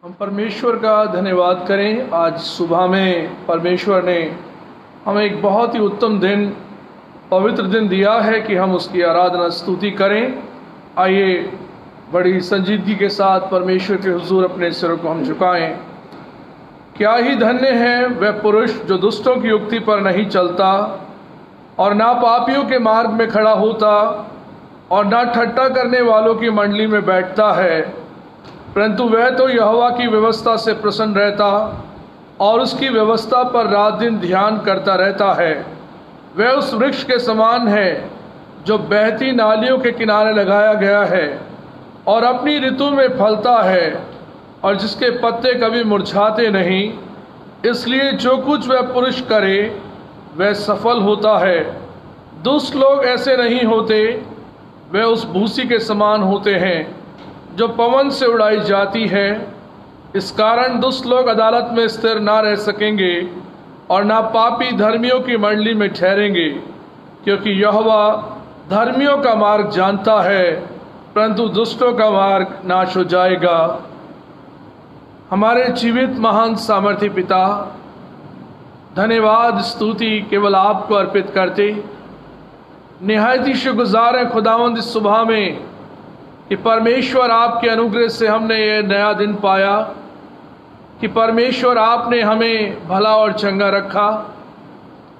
हम परमेश्वर का धन्यवाद करें। आज सुबह में परमेश्वर ने हमें एक बहुत ही उत्तम दिन, पवित्र दिन दिया है कि हम उसकी आराधना स्तुति करें। आइए बड़ी संजीदगी के साथ परमेश्वर के हुजूर अपने सिरों को हम झुकाएं। क्या ही धन्य है वह पुरुष जो दुष्टों की युक्ति पर नहीं चलता और ना पापियों के मार्ग में खड़ा होता और ना ठट्ठा करने वालों की मंडली में बैठता है, परंतु वह तो यहोवा की व्यवस्था से प्रसन्न रहता और उसकी व्यवस्था पर रात दिन ध्यान करता रहता है। वह उस वृक्ष के समान है जो बहती नालियों के किनारे लगाया गया है और अपनी ऋतु में फलता है और जिसके पत्ते कभी मुरझाते नहीं। इसलिए जो कुछ वह पुरुष करे वह सफल होता है। दुष्ट लोग ऐसे नहीं होते, वे उस भूसी के समान होते हैं जो पवन से उड़ाई जाती है। इस कारण दुष्ट लोग अदालत में स्थिर ना रह सकेंगे और ना पापी धर्मियों की मंडली में ठहरेंगे, क्योंकि यहोवा धर्मियों का मार्ग जानता है, परंतु दुष्टों का मार्ग नाश हो जाएगा। हमारे जीवित महान सामर्थी पिता, धन्यवाद स्तुति केवल आपको अर्पित करते। निहायत ही शुक्रगुजार है खुदावंद इस सुबह में कि परमेश्वर आपके अनुग्रह से हमने ये नया दिन पाया, कि परमेश्वर आपने हमें भला और चंगा रखा।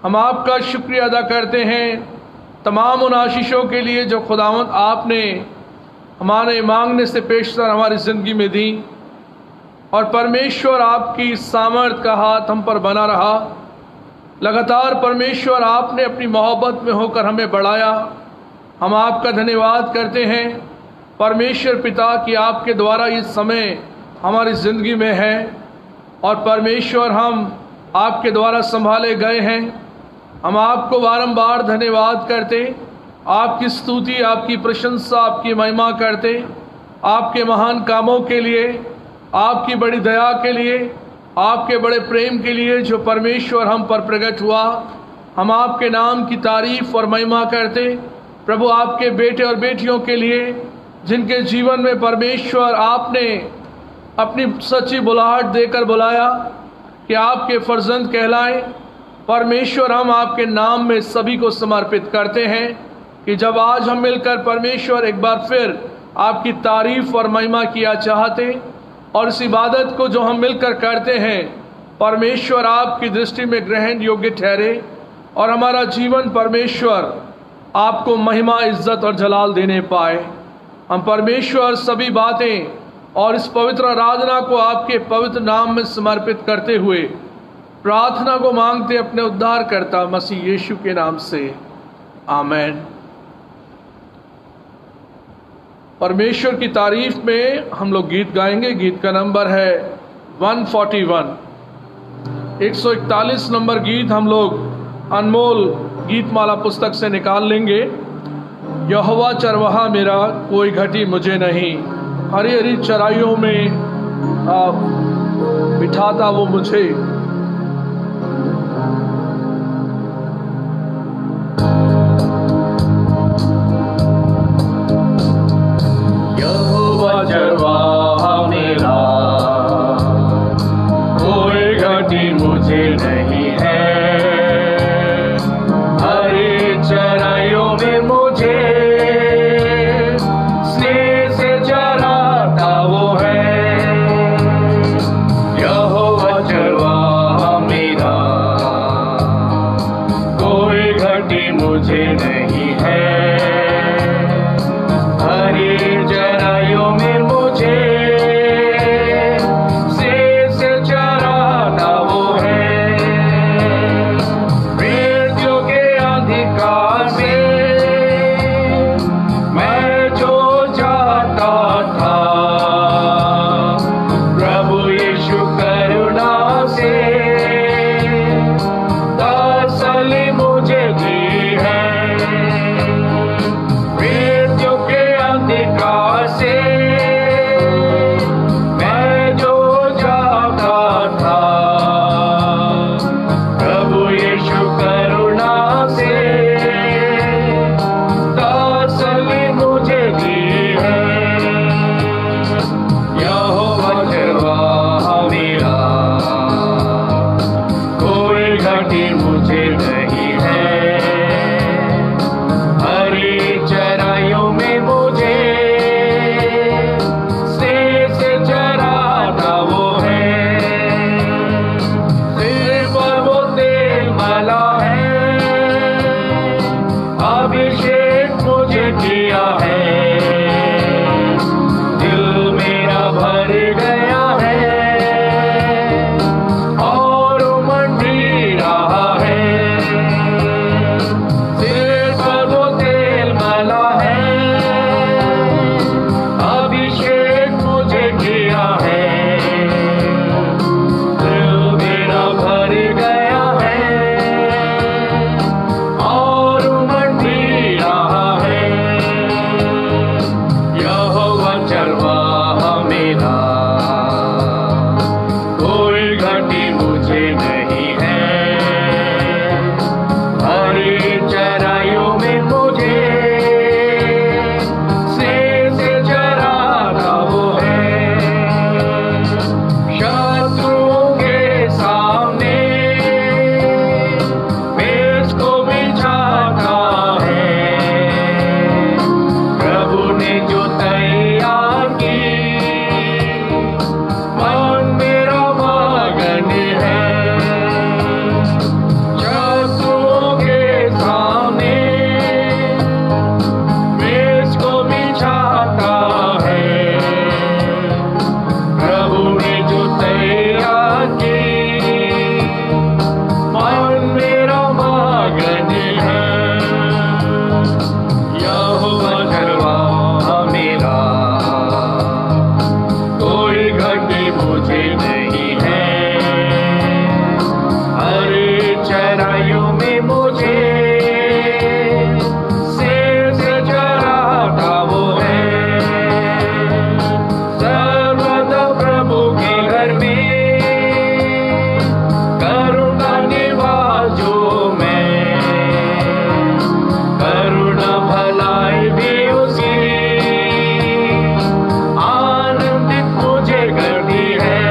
हम आपका शुक्रिया अदा करते हैं तमाम उन आशीषों के लिए जो खुदावंद आपने हमारे मांगने से पेशतर हमारी ज़िंदगी में दी। और परमेश्वर आपकी सामर्थ का हाथ हम पर बना रहा। लगातार परमेश्वर आपने अपनी मोहब्बत में होकर हमें बढ़ाया। हम आपका धन्यवाद करते हैं परमेश्वर पिता कि आपके द्वारा ये समय हमारी ज़िंदगी में है और परमेश्वर हम आपके द्वारा संभाले गए हैं। हम आपको बारंबार धन्यवाद करते, आपकी स्तुति, आपकी प्रशंसा, आपकी महिमा करते, आपके महान कामों के लिए, आपकी बड़ी दया के लिए, आपके बड़े प्रेम के लिए जो परमेश्वर हम पर प्रकट हुआ। हम आपके नाम की तारीफ और महिमा करते प्रभु, आपके बेटे और बेटियों के लिए जिनके जीवन में परमेश्वर आपने अपनी सच्ची बुलाहट देकर बुलाया कि आपके फर्जंद कहलाएं। परमेश्वर हम आपके नाम में सभी को समर्पित करते हैं कि जब आज हम मिलकर परमेश्वर एक बार फिर आपकी तारीफ और महिमा किया चाहते और इस इबादत को जो हम मिलकर करते हैं परमेश्वर आपकी दृष्टि में ग्रहण योग्य ठहरे और हमारा जीवन परमेश्वर आपको महिमा, इज्जत और जलाल देने पाए। हम परमेश्वर सभी बातें और इस पवित्र आराधना को आपके पवित्र नाम में समर्पित करते हुए प्रार्थना को मांगते अपने उद्धारकर्ता मसीह यीशु के नाम से, आमीन। परमेश्वर की तारीफ में हम लोग गीत गाएंगे। गीत का नंबर है 141। 141 नंबर गीत हम लोग अनमोल गीतमाला पुस्तक से निकाल लेंगे। यहोवा चरवाहा मेरा, कोई घटी मुझे नहीं, हरी हरी चराइयों में बिठाता वो मुझे। यहोवा चरवाहा मेरा, कोई घटी मुझे नहीं है, हरी चराइयों में मुझे स्नेह से चराता वो है। यहोवा चरवाहा मुझे नहीं है। हरे चराइयों में मुझे शेर से चराता वो है। सर्वदा प्रभु के घर में करुणा निवाजो मैं। करुणा भलाई भी उसकी आनंदित मुझे करती है।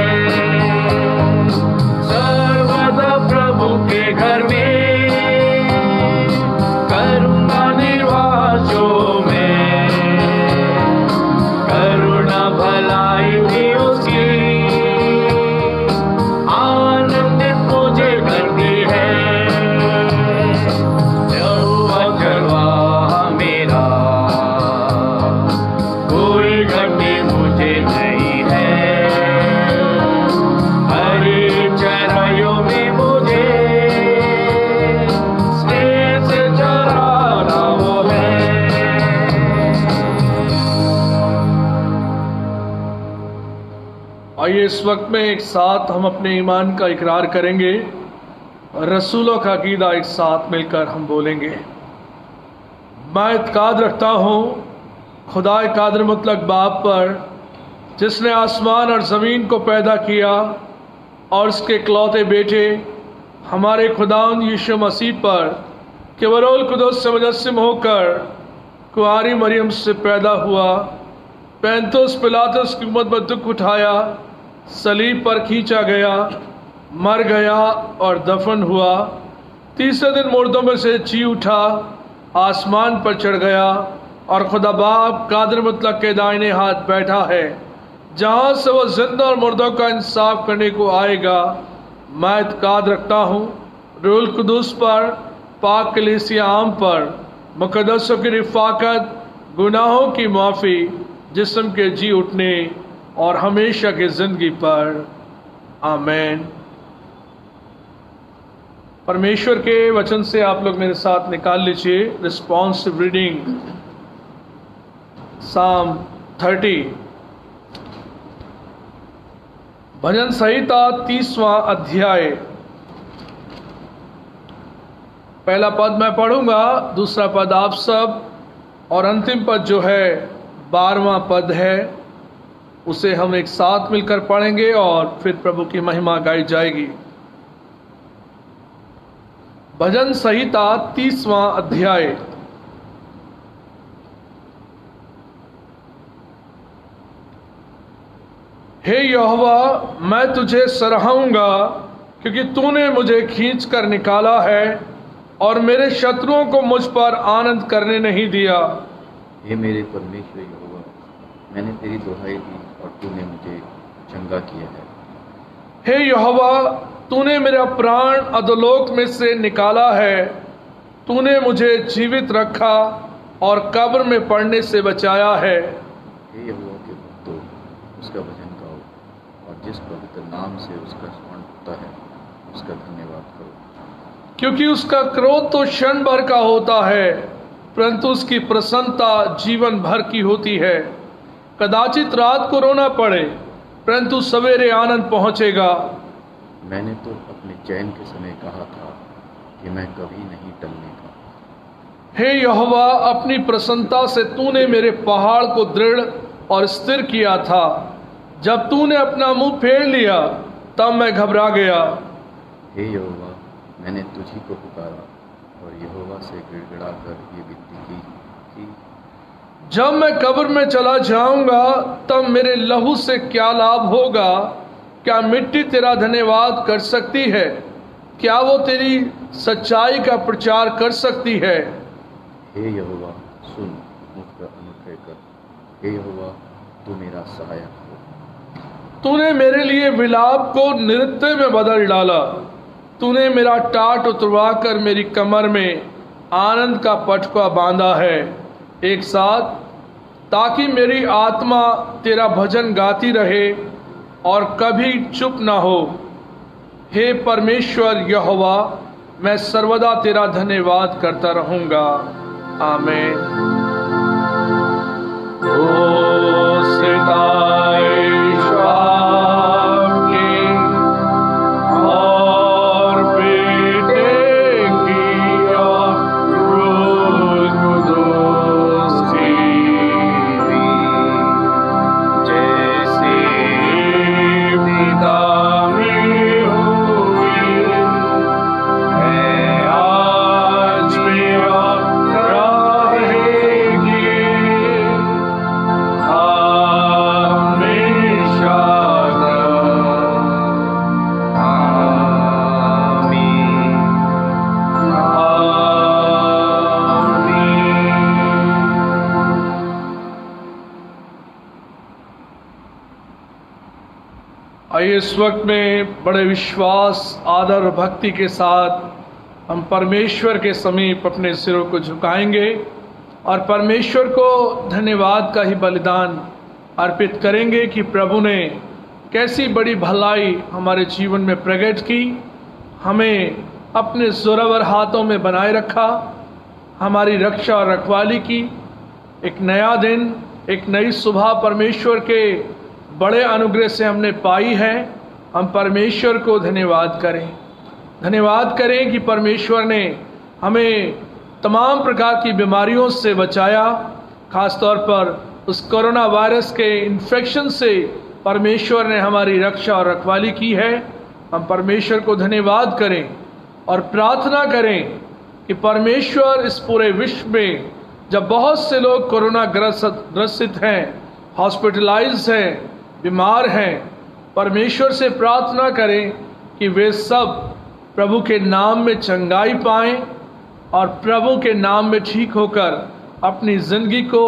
सर्वदा प्रभु के घर में करुणा निवाजो मैं। करुणा भलाई भी उसकी आनंदित मुझे करती है। यहोवा चरवाहा मेरा, कोई घटी मुझे नहीं है। हरे चराइयों में मुझे स्नेह से चराता वो है। आइए इस वक्त में एक साथ हम अपने ईमान का इकरार करेंगे। रसूलों का अकीदा एक साथ मिलकर हम बोलेंगे। मैं इत्काद रखता हूँ खुदा कादिर मुतलक बाप पर, जिसने आसमान और ज़मीन को पैदा किया, और उसके इकलौते बेटे हमारे खुदावंद यीशु मसीह पर कि वह रूह कुदस से मुजस्सिम होकर कुंवारी मरियम से पैदा हुआ, पैंतुस पिलातुस की उम्मत में दुख उठाया, सलीब पर खींचा गया, मर गया और दफन हुआ, तीसरे दिन मुर्दों में से जी उठा, आसमान पर चढ़ गया और खुदा बाप कादिर मुतलक के दाहिने हाथ बैठा है, जहाँ से वह जिंदा और मुर्दों का इंसाफ करने को आएगा। मैं इत्काद रखता हूँ रूह कुदुस पर, पाक कलीसिया आम पर, मुकद्दसों की रिफाकत, गुनाहों की माफ़ी, जिस्म के जी उठने और हमेशा की ज़िंदगी पर। आमीन। परमेश्वर के वचन से आप लोग मेरे साथ निकाल लीजिए रिस्पॉन्सिव रीडिंग साम 30, भजन संहिता 30वां अध्याय। पहला पद मैं पढ़ूंगा, दूसरा पद आप सब, और अंतिम पद जो है 12वां पद है, उसे हम एक साथ मिलकर पढ़ेंगे और फिर प्रभु की महिमा गाई जाएगी। भजन संहिता 30वां अध्याय। हे यहोवा, मैं तुझे सराहूंगा, क्योंकि तूने मुझे खींच कर निकाला है और मेरे शत्रुओं को मुझ पर आनंद करने नहीं दिया। हे मेरे परमेश्वर यहोवा, मैंने तेरी दुहाई दी और तूने मुझे चंगा किया है। हे यहोवा, तूने मेरा प्राण अधोलोक में से निकाला है। तूने मुझे जीवित रखा और कब्र में पड़ने से बचाया है। हे यहोवा के भक्तों, उसका भजन गाओ और जिस पवित्र नाम से उसका स्मरण होता है उसका धन्यवाद करो। क्योंकि उसका क्रोध तो क्षण भर का होता है, परंतु उसकी प्रसन्नता जीवन भर की होती है। कदाचित रात को रोना पड़े, परंतु सवेरे आनंद पहुंचेगा। मैंने तो अपने चैन के समय कहा था कि मैं कभी नहीं टलने का। हे यहोवा, अपनी प्रसन्नता से तूने मेरे पहाड़ को दृढ़ और स्थिर किया था। जब तूने अपना मुंह फेर लिया तब मैं घबरा गया। हे यहोवा, मैंने तुझी को पुकारा और यहोवा से गिड़गिड़ा कर ये विनती की कि जब मैं कब्र में चला जाऊंगा तब मेरे लहू से क्या लाभ होगा? क्या मिट्टी तेरा धन्यवाद कर सकती है? क्या वो तेरी सच्चाई का प्रचार कर सकती है? हे यहोवा, सुन, मुझ पर अनुग्रह कर। हे यहोवा, तू मेरा सहायक हो। तूने मेरे लिए विलाप को नृत्य में बदल डाला। तूने मेरा टाट उतरवा कर मेरी कमर में आनंद का पटका बांधा है एक साथ, ताकि मेरी आत्मा तेरा भजन गाती रहे और कभी चुप ना हो। हे परमेश्वर यहोवा, मैं सर्वदा तेरा धन्यवाद करता रहूंगा। आमीन। O Sitaishvara आइए इस वक्त में बड़े विश्वास, आदर और भक्ति के साथ हम परमेश्वर के समीप अपने सिरों को झुकाएंगे और परमेश्वर को धन्यवाद का ही बलिदान अर्पित करेंगे कि प्रभु ने कैसी बड़ी भलाई हमारे जीवन में प्रकट की, हमें अपने जोरावर हाथों में बनाए रखा, हमारी रक्षा और रखवाली की। एक नया दिन, एक नई सुबह परमेश्वर के बड़े अनुग्रह से हमने पाई है। हम परमेश्वर को धन्यवाद करें, धन्यवाद करें कि परमेश्वर ने हमें तमाम प्रकार की बीमारियों से बचाया। खास तौर पर उस कोरोना वायरस के इन्फेक्शन से परमेश्वर ने हमारी रक्षा और रखवाली की है। हम परमेश्वर को धन्यवाद करें और प्रार्थना करें कि परमेश्वर इस पूरे विश्व में जब बहुत से लोग कोरोना ग्रसित हैं, हॉस्पिटलाइज्ड हैं, बीमार हैं, परमेश्वर से प्रार्थना करें कि वे सब प्रभु के नाम में चंगाई पाएं और प्रभु के नाम में ठीक होकर अपनी ज़िंदगी को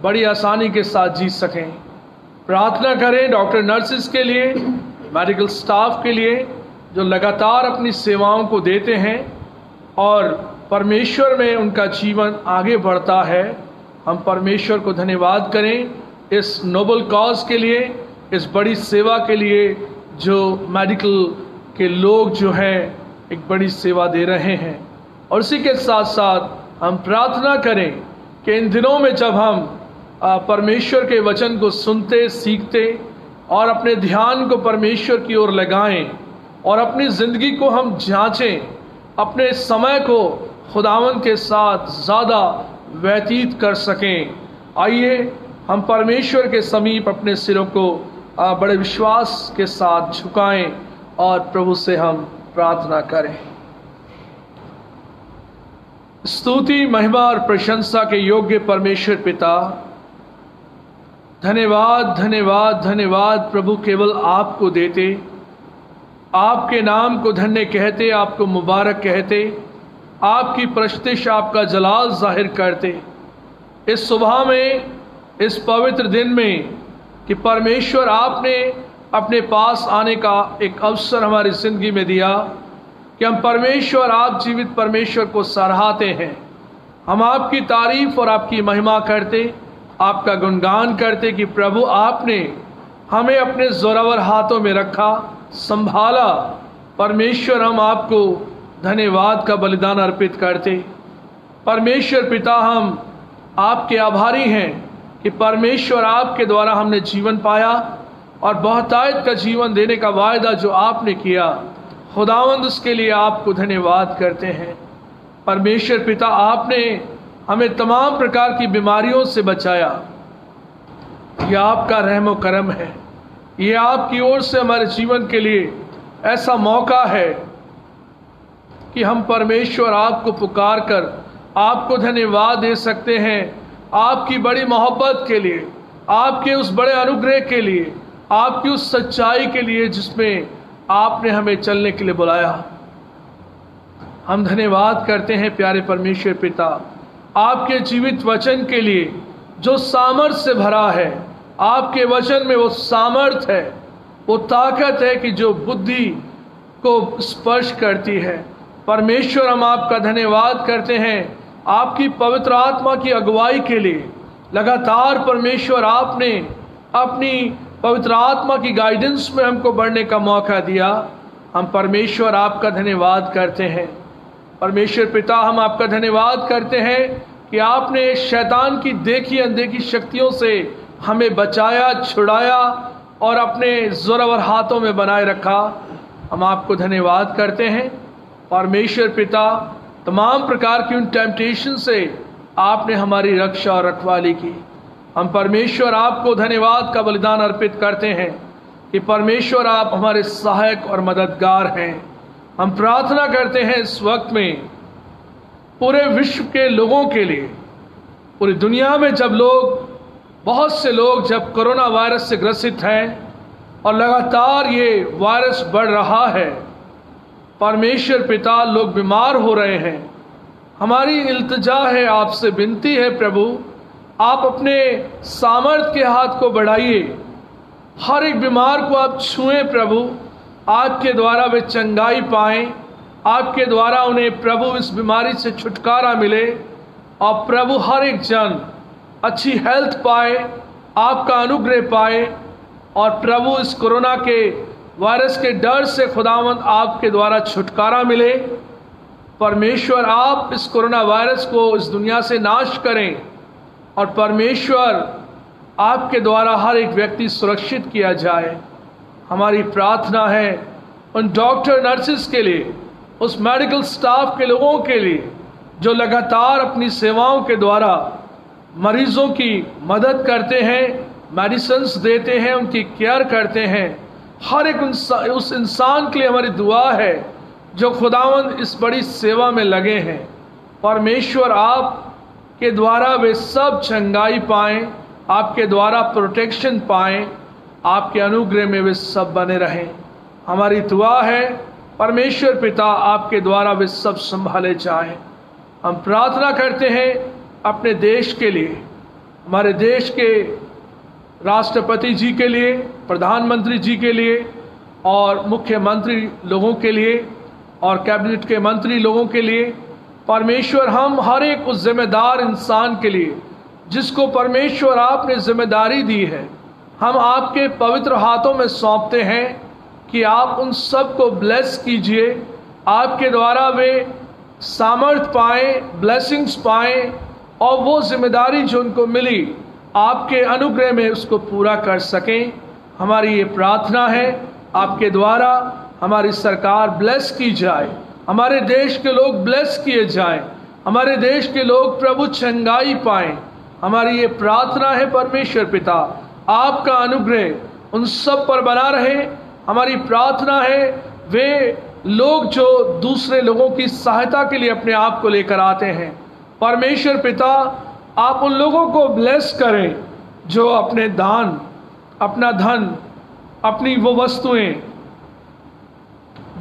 बड़ी आसानी के साथ जी सकें। प्रार्थना करें डॉक्टर नर्सिस के लिए, मेडिकल स्टाफ के लिए जो लगातार अपनी सेवाओं को देते हैं और परमेश्वर में उनका जीवन आगे बढ़ता है। हम परमेश्वर को धन्यवाद करें इस नोबल कॉज के लिए, इस बड़ी सेवा के लिए जो मेडिकल के लोग जो हैं एक बड़ी सेवा दे रहे हैं। और इसी के साथ साथ हम प्रार्थना करें कि इन दिनों में जब हम परमेश्वर के वचन को सुनते, सीखते और अपने ध्यान को परमेश्वर की ओर लगाएं और अपनी ज़िंदगी को हम जांचें, अपने समय को खुदावंद के साथ ज़्यादा व्यतीत कर सकें। आइए हम परमेश्वर के समीप अपने सिरों को बड़े विश्वास के साथ झुकाएं और प्रभु से हम प्रार्थना करें। स्तुति, महिमा और प्रशंसा के योग्य परमेश्वर पिता, धन्यवाद धन्यवाद धन्यवाद प्रभु केवल आपको देते, आपके नाम को धन्य कहते, आपको मुबारक कहते, आपकी प्रस्तुति, आपका जलाल जाहिर करते। इस सुबह में, इस पवित्र दिन में कि परमेश्वर आपने अपने पास आने का एक अवसर हमारी ज़िंदगी में दिया कि हम परमेश्वर, आप जीवित परमेश्वर को सराहते हैं। हम आपकी तारीफ और आपकी महिमा करते, आपका गुणगान करते कि प्रभु आपने हमें अपने जोरावर हाथों में रखा, संभाला। परमेश्वर हम आपको धन्यवाद का बलिदान अर्पित करते। परमेश्वर पिता, हम आपके आभारी हैं कि परमेश्वर आपके द्वारा हमने जीवन पाया और बहुतायत का जीवन देने का वायदा जो आपने किया, खुदावंद उसके लिए आपको धन्यवाद करते हैं। परमेश्वर पिता, आपने हमें तमाम प्रकार की बीमारियों से बचाया। यह आपका रहम व करम है, ये आपकी ओर से हमारे जीवन के लिए ऐसा मौका है कि हम परमेश्वर आपको पुकार कर आपको धन्यवाद दे सकते हैं, आपकी बड़ी मोहब्बत के लिए, आपके उस बड़े अनुग्रह के लिए, आपकी उस सच्चाई के लिए जिसमें आपने हमें चलने के लिए बुलाया। हम धन्यवाद करते हैं प्यारे परमेश्वर पिता, आपके जीवित वचन के लिए जो सामर्थ्य से भरा है। आपके वचन में वो सामर्थ्य है, वो ताकत है कि जो बुद्धि को स्पर्श करती है। परमेश्वर, हम आपका धन्यवाद करते हैं आपकी पवित्र आत्मा की अगुवाई के लिए। लगातार परमेश्वर आपने अपनी पवित्र आत्मा की गाइडेंस में हमको बढ़ने का मौका दिया। हम परमेश्वर आपका धन्यवाद करते हैं। परमेश्वर पिता, हम आपका धन्यवाद करते हैं कि आपने शैतान की देखी अनदेखी शक्तियों से हमें बचाया, छुड़ाया और अपने जोरावर हाथों में बनाए रखा। हम आपको धन्यवाद करते हैं। परमेश्वर पिता, तमाम प्रकार की उन टेम्पटेशन से आपने हमारी रक्षा और रखवाली की। हम परमेश्वर आपको धन्यवाद का बलिदान अर्पित करते हैं कि परमेश्वर आप हमारे सहायक और मददगार हैं। हम प्रार्थना करते हैं इस वक्त में पूरे विश्व के लोगों के लिए, पूरी दुनिया में जब लोग, बहुत से लोग जब कोरोना वायरस से ग्रसित हैं और लगातार ये वायरस बढ़ रहा है, परमेश्वर पिता, लोग बीमार हो रहे हैं। हमारी इल्तिजा है, आपसे विनती है प्रभु, आप अपने सामर्थ के हाथ को बढ़ाइए हर एक बीमार को आप छुएं प्रभु, आपके द्वारा वे चंगाई पाएं, आपके द्वारा उन्हें प्रभु इस बीमारी से छुटकारा मिले, और प्रभु हर एक जन अच्छी हेल्थ पाए, आपका अनुग्रह पाए, और प्रभु इस कोरोना के वायरस के डर से खुदावंद आपके द्वारा छुटकारा मिले। परमेश्वर आप इस कोरोना वायरस को इस दुनिया से नाश करें, और परमेश्वर आपके द्वारा हर एक व्यक्ति सुरक्षित किया जाए। हमारी प्रार्थना है उन डॉक्टर नर्सेस के लिए, उस मेडिकल स्टाफ के लोगों के लिए जो लगातार अपनी सेवाओं के द्वारा मरीजों की मदद करते हैं, मेडिसिन्स देते हैं, उनकी केयर करते हैं। हर एक उस इंसान के लिए हमारी दुआ है जो खुदावंद इस बड़ी सेवा में लगे हैं। परमेश्वर आप के द्वारा वे सब चंगाई पाएं, आपके द्वारा प्रोटेक्शन पाएं, आपके अनुग्रह में वे सब बने रहें। हमारी दुआ है परमेश्वर पिता आपके द्वारा वे सब संभाले जाएं। हम प्रार्थना करते हैं अपने देश के लिए, हमारे देश के राष्ट्रपति जी के लिए, प्रधानमंत्री जी के लिए, और मुख्यमंत्री लोगों के लिए, और कैबिनेट के मंत्री लोगों के लिए। परमेश्वर हम हर एक उस जिम्मेदार इंसान के लिए जिसको परमेश्वर आपने जिम्मेदारी दी है, हम आपके पवित्र हाथों में सौंपते हैं कि आप उन सब को ब्लेस कीजिए, आपके द्वारा वे सामर्थ पाएं, ब्लेसिंग्स पाएं, और वो जिम्मेदारी जो उनको मिली आपके अनुग्रह में उसको पूरा कर सकें। हमारी ये प्रार्थना है आपके द्वारा हमारी सरकार ब्लेस की जाए, हमारे देश के लोग ब्लेस किए जाएं, हमारे देश के लोग प्रभु चंगाई पाएं। हमारी ये प्रार्थना है परमेश्वर पिता, आपका अनुग्रह उन सब पर बना रहे। हमारी प्रार्थना है वे लोग जो दूसरे लोगों की सहायता के लिए अपने आप को लेकर आते हैं, परमेश्वर पिता आप उन लोगों को ब्लेस करें जो अपने दान, अपना धन, अपनी वो वस्तुएं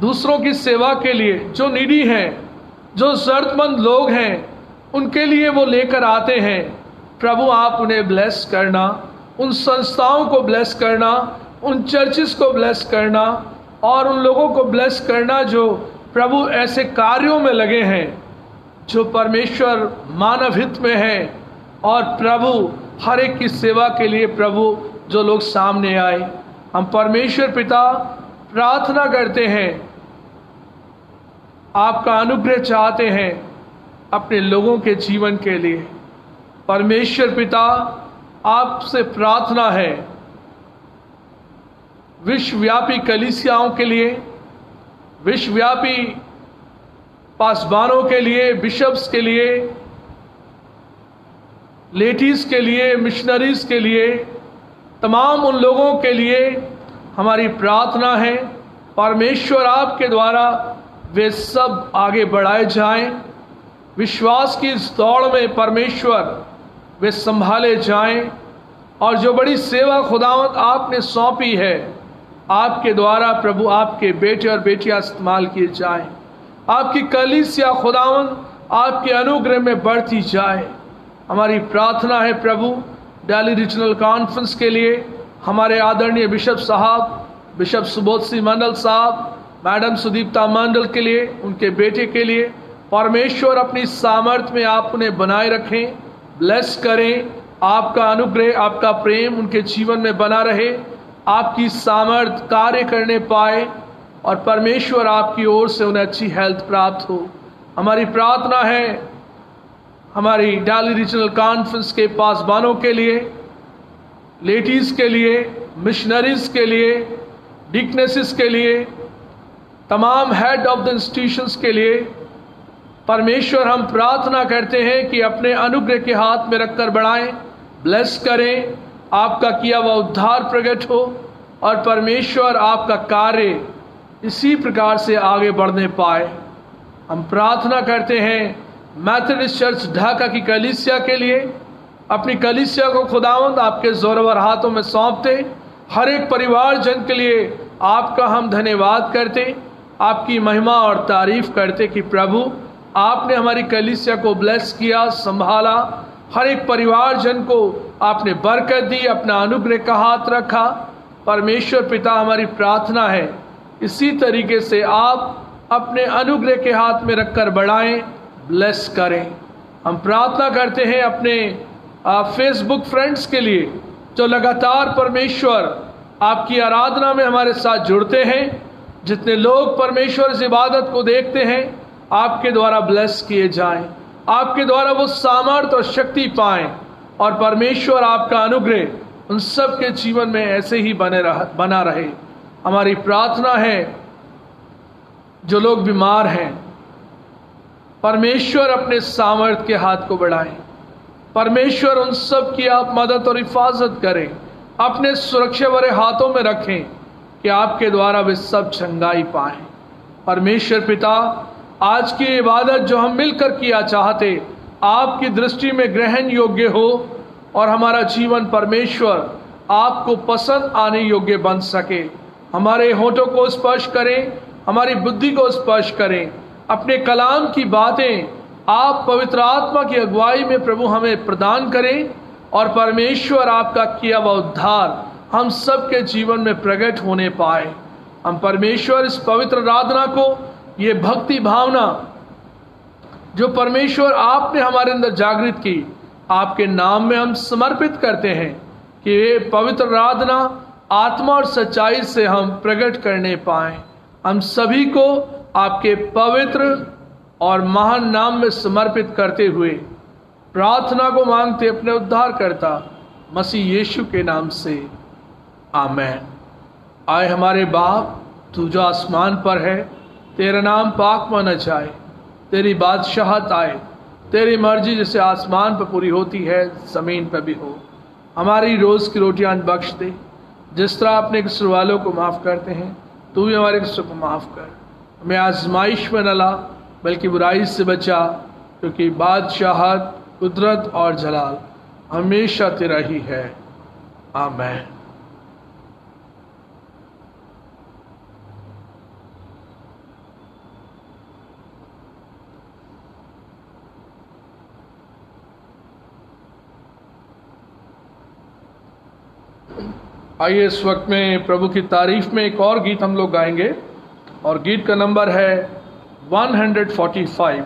दूसरों की सेवा के लिए, जो नीडी हैं, जो जरूरतमंद लोग हैं, उनके लिए वो लेकर आते हैं। प्रभु आप उन्हें ब्लेस करना, उन संस्थाओं को ब्लेस करना, उन चर्चिस को ब्लेस करना, और उन लोगों को ब्लेस करना जो प्रभु ऐसे कार्यों में लगे हैं जो परमेश्वर मानव हित में है, और प्रभु हर एक की सेवा के लिए प्रभु जो लोग सामने आए। हम परमेश्वर पिता प्रार्थना करते हैं, आपका अनुग्रह चाहते हैं अपने लोगों के जीवन के लिए। परमेश्वर पिता आपसे प्रार्थना है विश्वव्यापी कलीसियाओं के लिए, विश्वव्यापी पासबानों के लिए, बिशप्स के लिए, लेडीज के लिए, मिशनरीज के लिए, तमाम उन लोगों के लिए हमारी प्रार्थना है परमेश्वर आपके द्वारा वे सब आगे बढ़ाए जाएं। विश्वास की इस दौड़ में परमेश्वर वे संभाले जाएं, और जो बड़ी सेवा खुदावंद आपने सौंपी है आपके द्वारा प्रभु आपके बेटे और बेटियां इस्तेमाल किए जाएं। आपकी कलीसिया खुदावंद आपके अनुग्रह में बढ़ती जाए। हमारी प्रार्थना है प्रभु दिल्ली रीजनल कॉन्फ्रेंस के लिए, हमारे आदरणीय बिशप साहब, बिशप सुबोध सिंह मंडल साहब, मैडम सुदीप्ता मंडल के लिए, उनके बेटे के लिए परमेश्वर अपनी सामर्थ्य में आप उन्हें बनाए रखें, ब्लेस करें। आपका अनुग्रह, आपका प्रेम उनके जीवन में बना रहे, आपकी सामर्थ्य कार्य करने पाए, और परमेश्वर आपकी ओर से उन्हें अच्छी हेल्थ प्राप्त हो। हमारी प्रार्थना है हमारी दिल्ली रीजनल कॉन्फ्रेंस के पासबानों के लिए, लेडीज के लिए, मिशनरीज के लिए, डिकनेसिस के लिए, तमाम हेड ऑफ द इंस्टीट्यूशंस के लिए परमेश्वर हम प्रार्थना करते हैं कि अपने अनुग्रह के हाथ में रखकर बढ़ाएं, ब्लेस करें, आपका किया हुआ उद्धार प्रकट हो, और परमेश्वर आपका कार्य इसी प्रकार से आगे बढ़ने पाए। हम प्रार्थना करते हैं मैथोडिस्ट चर्च ढाका की कलीसिया के लिए, अपनी कलीसिया को खुदावंद आपके जोरवर हाथों में सौंपते, हर एक परिवार जन के लिए आपका हम धन्यवाद करते, आपकी महिमा और तारीफ करते कि प्रभु आपने हमारी कलीसिया को ब्लेस किया, संभाला, हर एक परिवार जन को आपने बरकत दी, अपना अनुग्रह का हाथ रखा। परमेश्वर पिता, हमारी प्रार्थना है इसी तरीके से आप अपने अनुग्रह के हाथ में रखकर बढ़ाएं, ब्लेस करें। हम प्रार्थना करते हैं अपने फेसबुक फ्रेंड्स के लिए जो लगातार परमेश्वर आपकी आराधना में हमारे साथ जुड़ते हैं। जितने लोग परमेश्वर इस इबादत को देखते हैं, आपके द्वारा ब्लेस किए जाएं, आपके द्वारा वो सामर्थ्य और शक्ति पाएं, और परमेश्वर आपका अनुग्रह उन सब के जीवन में ऐसे ही बना रहे। हमारी प्रार्थना है जो लोग बीमार हैं, परमेश्वर अपने सामर्थ्य के हाथ को बढ़ाएं। परमेश्वर उन सब की आप मदद और हिफाजत करें, अपने सुरक्षा भरे हाथों में रखें कि आपके द्वारा वे सब चंगाई पाएं। परमेश्वर पिता, आज की इबादत जो हम मिलकर किया चाहते, आपकी दृष्टि में ग्रहण योग्य हो और हमारा जीवन परमेश्वर आपको पसंद आने योग्य बन सके। हमारे होठों को स्पर्श करें, हमारी बुद्धि को स्पर्श करें, अपने कलाम की बातें आप पवित्र आत्मा की अगुवाई में प्रभु हमें प्रदान करें, और परमेश्वर आपका किया हुआ उद्धार हम सब के जीवन में प्रकट होने पाए। हम परमेश्वर इस पवित्र आराधना को, ये भक्ति भावना जो परमेश्वर आपने हमारे अंदर जागृत की, आपके नाम में हम समर्पित करते हैं कि ये पवित्र आराधना आत्मा और सच्चाई से हम प्रकट करने पाएं। हम सभी को आपके पवित्र और महान नाम में समर्पित करते हुए प्रार्थना को मांगते अपने उद्धारकर्ता मसीह यीशु के नाम से, आमेन। आए हमारे बाप, तू जो आसमान पर है, तेरा नाम पाक माना जाए, तेरी बादशाहत आए, तेरी मर्जी जैसे आसमान पर पूरी होती है जमीन पर भी हो। हमारी रोज़ की रोटियां आज बख्श दे, जिस तरह अपने कसूर वालों को माफ़ करते हैं, तू भी हमारे कसूर को माफ़ कर। हमें आजमाइश में न ला, बल्कि बुराई से बचा, क्योंकि बादशाहत, कुदरत और जलाल हमेशा तेरा ही है, आमीन। आइए इस वक्त में प्रभु की तारीफ में एक और गीत हम लोग गाएंगे, और गीत का नंबर है 145।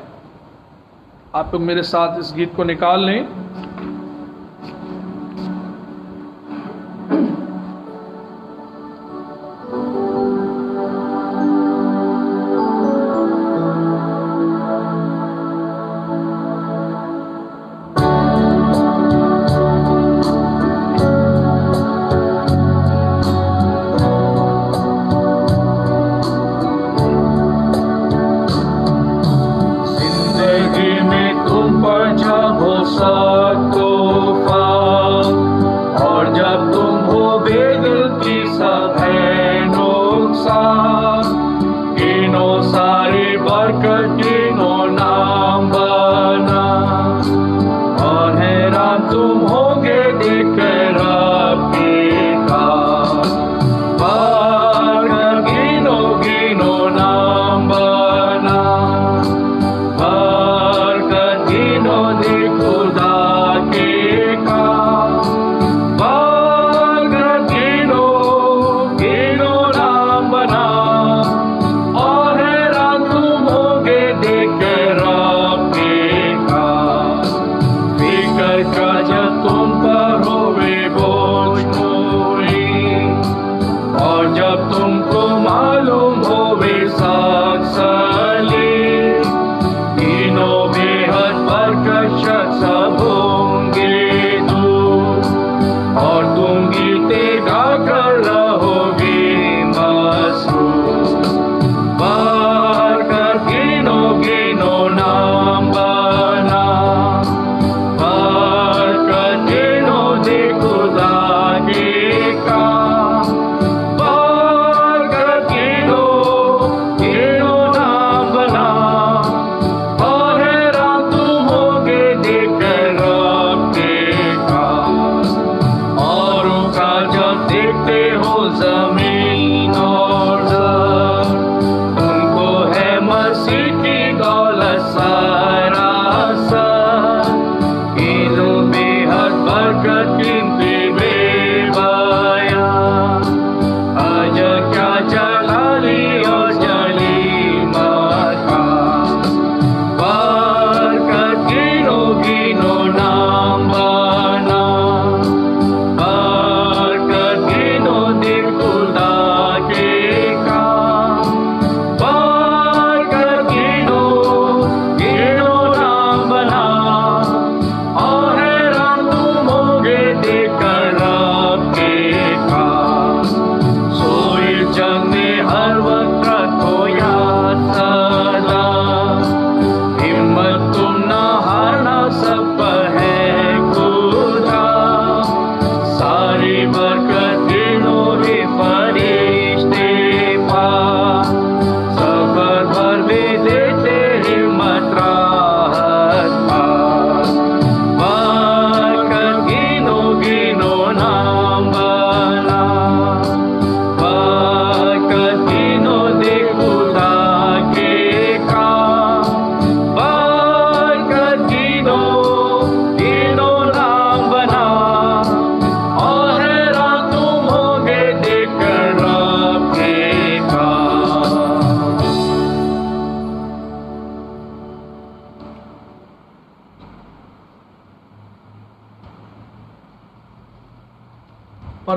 आप लोग मेरे साथ इस गीत को निकाल लें।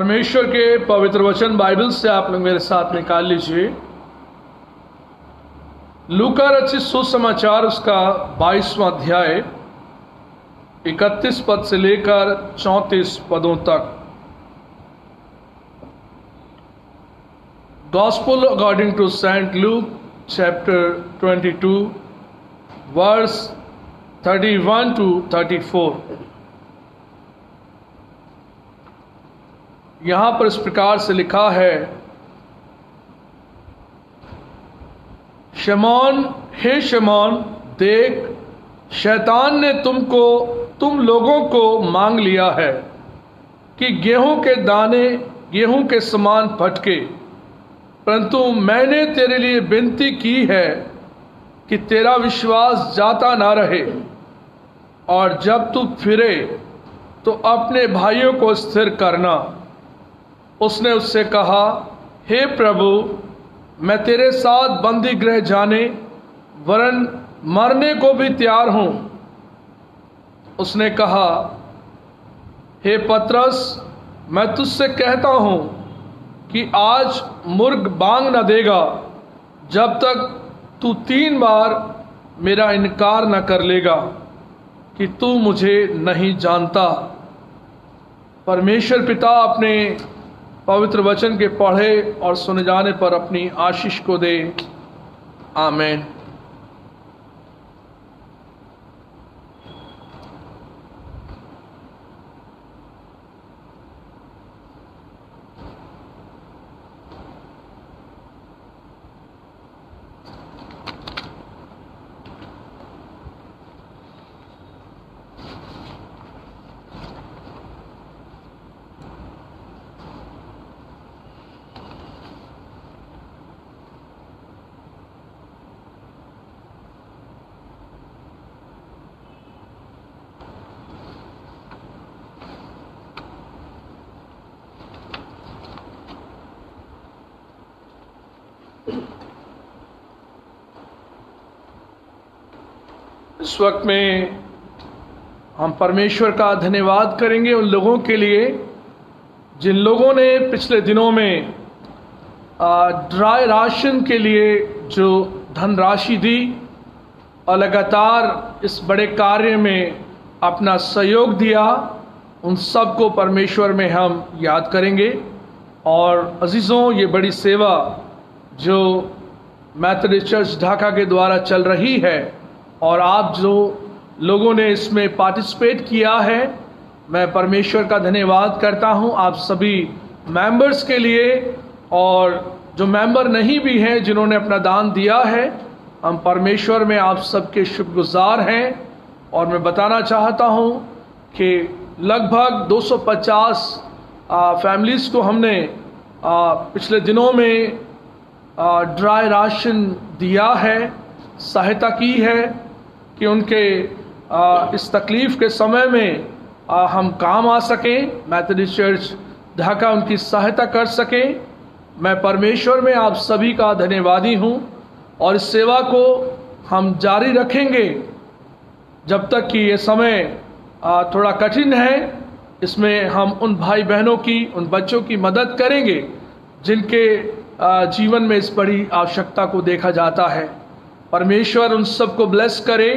परमेश्वर के पवित्र वचन बाइबल से आप लोग मेरे साथ निकाल लीजिए। लूका रचित सुसमाचार उसका 22वां अध्याय 31 पद से लेकर 34 पदों तक। Gospel according to Saint Luke chapter 22 verse 31 to 34। यहां पर इस प्रकार से लिखा है, शमौन, हे शमौन, देख, शैतान ने तुम लोगों को मांग लिया है कि गेहूं के दाने गेहूं के समान फटके, परंतु मैंने तेरे लिए विनती की है कि तेरा विश्वास जाता ना रहे, और जब तू फिरे तो अपने भाइयों को स्थिर करना। उसने उससे कहा, हे प्रभु, मैं तेरे साथ बंदी गृह जाने वरन मरने को भी तैयार हूं। उसने कहा, हे पतरस, मैं तुझसे कहता हूं कि आज मुर्ग बांग न देगा जब तक तू 3 बार मेरा इनकार न कर लेगा कि तू मुझे नहीं जानता। परमेश्वर पिता अपने पवित्र वचन के पढ़े और सुने जाने पर अपनी आशीष को दे। आमीन। इस वक्त में हम परमेश्वर का धन्यवाद करेंगे उन लोगों के लिए जिन लोगों ने पिछले दिनों में ड्राई राशन के लिए जो धनराशि दी और लगातार इस बड़े कार्य में अपना सहयोग दिया। उन सब को परमेश्वर में हम याद करेंगे। और अजीज़ों, ये बड़ी सेवा जो मैथोडिस्ट चर्च ढाका के द्वारा चल रही है और आप जो लोगों ने इसमें पार्टिसिपेट किया है, मैं परमेश्वर का धन्यवाद करता हूं आप सभी मेंबर्स के लिए, और जो मेंबर नहीं भी हैं जिन्होंने अपना दान दिया है, हम परमेश्वर में आप सबके शुक्रगुजार हैं। और मैं बताना चाहता हूं कि लगभग 250 फैमिलीज़ को हमने पिछले दिनों में ड्राई राशन दिया है, सहायता की है कि उनके इस तकलीफ़ के समय में हम काम आ सकें, मैथोडिस्ट चर्च ढाका उनकी सहायता कर सकें। मैं परमेश्वर में आप सभी का धन्यवादी हूं और इस सेवा को हम जारी रखेंगे जब तक कि ये समय थोड़ा कठिन है। इसमें हम उन भाई बहनों की, उन बच्चों की मदद करेंगे जिनके जीवन में इस बड़ी आवश्यकता को देखा जाता है। परमेश्वर उन सबको ब्लेस करे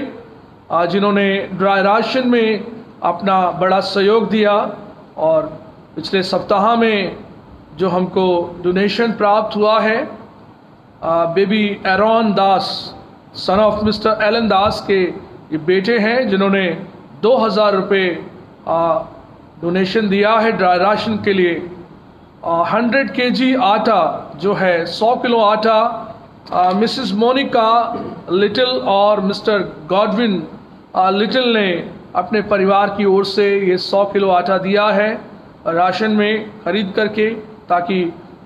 जिन्होंने ड्राई राशन में अपना बड़ा सहयोग दिया। और पिछले सप्ताह में जो हमको डोनेशन प्राप्त हुआ है, baby Aaron Das, son of mister Alan Das के ये बेटे हैं जिन्होंने 2000 रुपये डोनेशन दिया है ड्राई राशन के लिए। 100 kg आटा जो है 100 किलो आटा मिसेस मोनिका लिटिल और मिस्टर गॉडविन लिटिल ने अपने परिवार की ओर से ये 100 किलो आटा दिया है राशन में खरीद करके, ताकि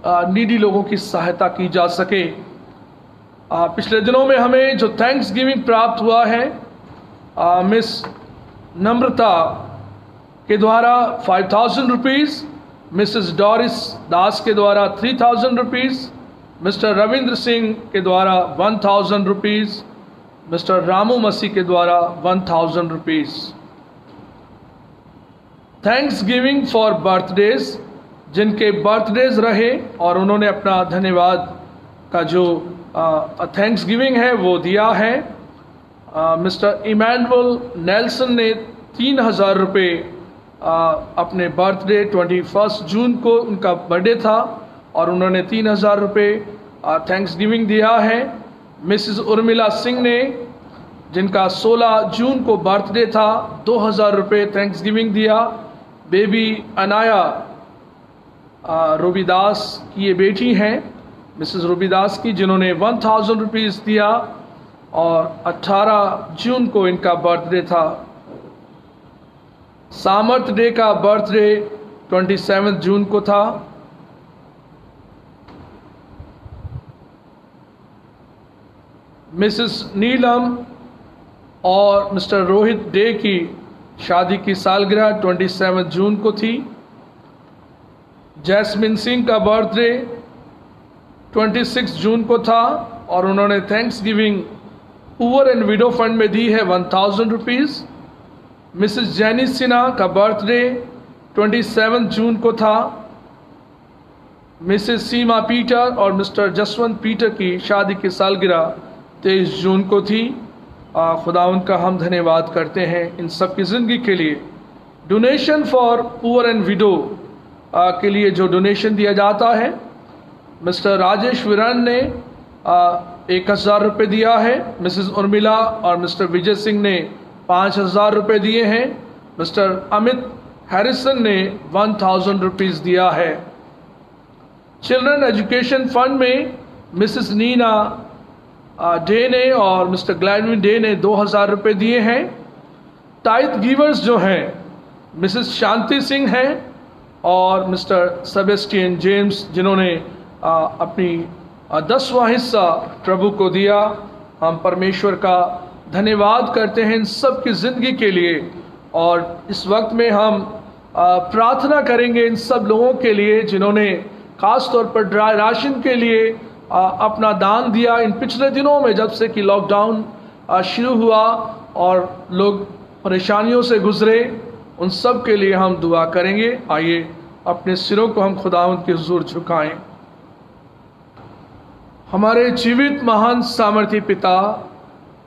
नीडी लोगों की सहायता की जा सके। पिछले दिनों में हमें जो थैंक्स गिविंग प्राप्त हुआ है, मिस नम्रता के द्वारा 5000 रुपीज़, मिसेस डॉरिस दास के द्वारा 3000 रुपीज़, मिस्टर रविंद्र सिंह के द्वारा 1000 रुपीज़, मिस्टर रामू मसीह के द्वारा 1000 rupees. Thanks giving for birthdays जिनके बर्थडेज रहे और उन्होंने अपना धन्यवाद का जो थैंक्स गिविंग है वो दिया है। मिस्टर इमैनुअल नेल्सन ने 3,000 रुपये अपने बर्थडे 21 जून को उनका बर्थडे था और उन्होंने 3,000 रुपये थैंक्स गिविंग दिया है। मिसिस उर्मिला सिंह ने, जिनका 16 जून को बर्थडे था, 2,000 रुपये थैंक्स गिविंग दिया। बेबी अनाया रोबीदास की ये बेटी हैं, मिसिस रोबीदास की, जिन्होंने 1,000 रुपीज़ दिया और 18 जून को इनका बर्थडे था। सामर्थ डे का बर्थडे 27 जून को था। मिसिस नीलम और मिस्टर रोहित डे की शादी की सालगिरह 27 जून को थी। जैस्मिन सिंह का बर्थडे 26 जून को था और उन्होंने thanks giving poor and window fund में दी है 1,000 रुपीज़। मिसिस जैनी सिन्हा का बर्थडे 27 जून को था। मिसिस सीमा पीटर और मिस्टर जसवंत पीटर की शादी की सालगिरह 23 जून को थी। खुदावंद का हम धन्यवाद करते हैं इन सब की ज़िंदगी के लिए। Donation for poor and window के लिए जो डोनेशन दिया जाता है, मिस्टर राजेश विरन ने 1,000 रुपये दिया है। मिसिस उर्मिला और मिस्टर विजय सिंह ने 5,000 रुपये दिए हैं। मिस्टर अमित हैरिसन ने 1,000 रुपीज़ दिया है। चिल्ड्रन एजुकेशन फंड में मिसिस नीना डे ने और मिस्टर ग्लैडविन डे ने 2,000 रुपये दिए हैं। टाइथ गिवर्स जो हैं मिसिस शांति सिंह हैं और मिस्टर सेबेस्टियन जेम्स, जिन्होंने अपनी 10वां हिस्सा प्रभु को दिया। हम परमेश्वर का धन्यवाद करते हैं इन सब की ज़िंदगी के लिए। और इस वक्त में हम प्रार्थना करेंगे इन सब लोगों के लिए जिन्होंने खास तौर पर ड्राई राशन के लिए अपना दान दिया इन पिछले दिनों में, जब से कि लॉकडाउन शुरू हुआ और लोग परेशानियों से गुजरे। उन सब के लिए हम दुआ करेंगे। आइए अपने सिरों को हम खुदावंद के हुजूर झुकाएं। हमारे जीवित महान सामर्थी पिता,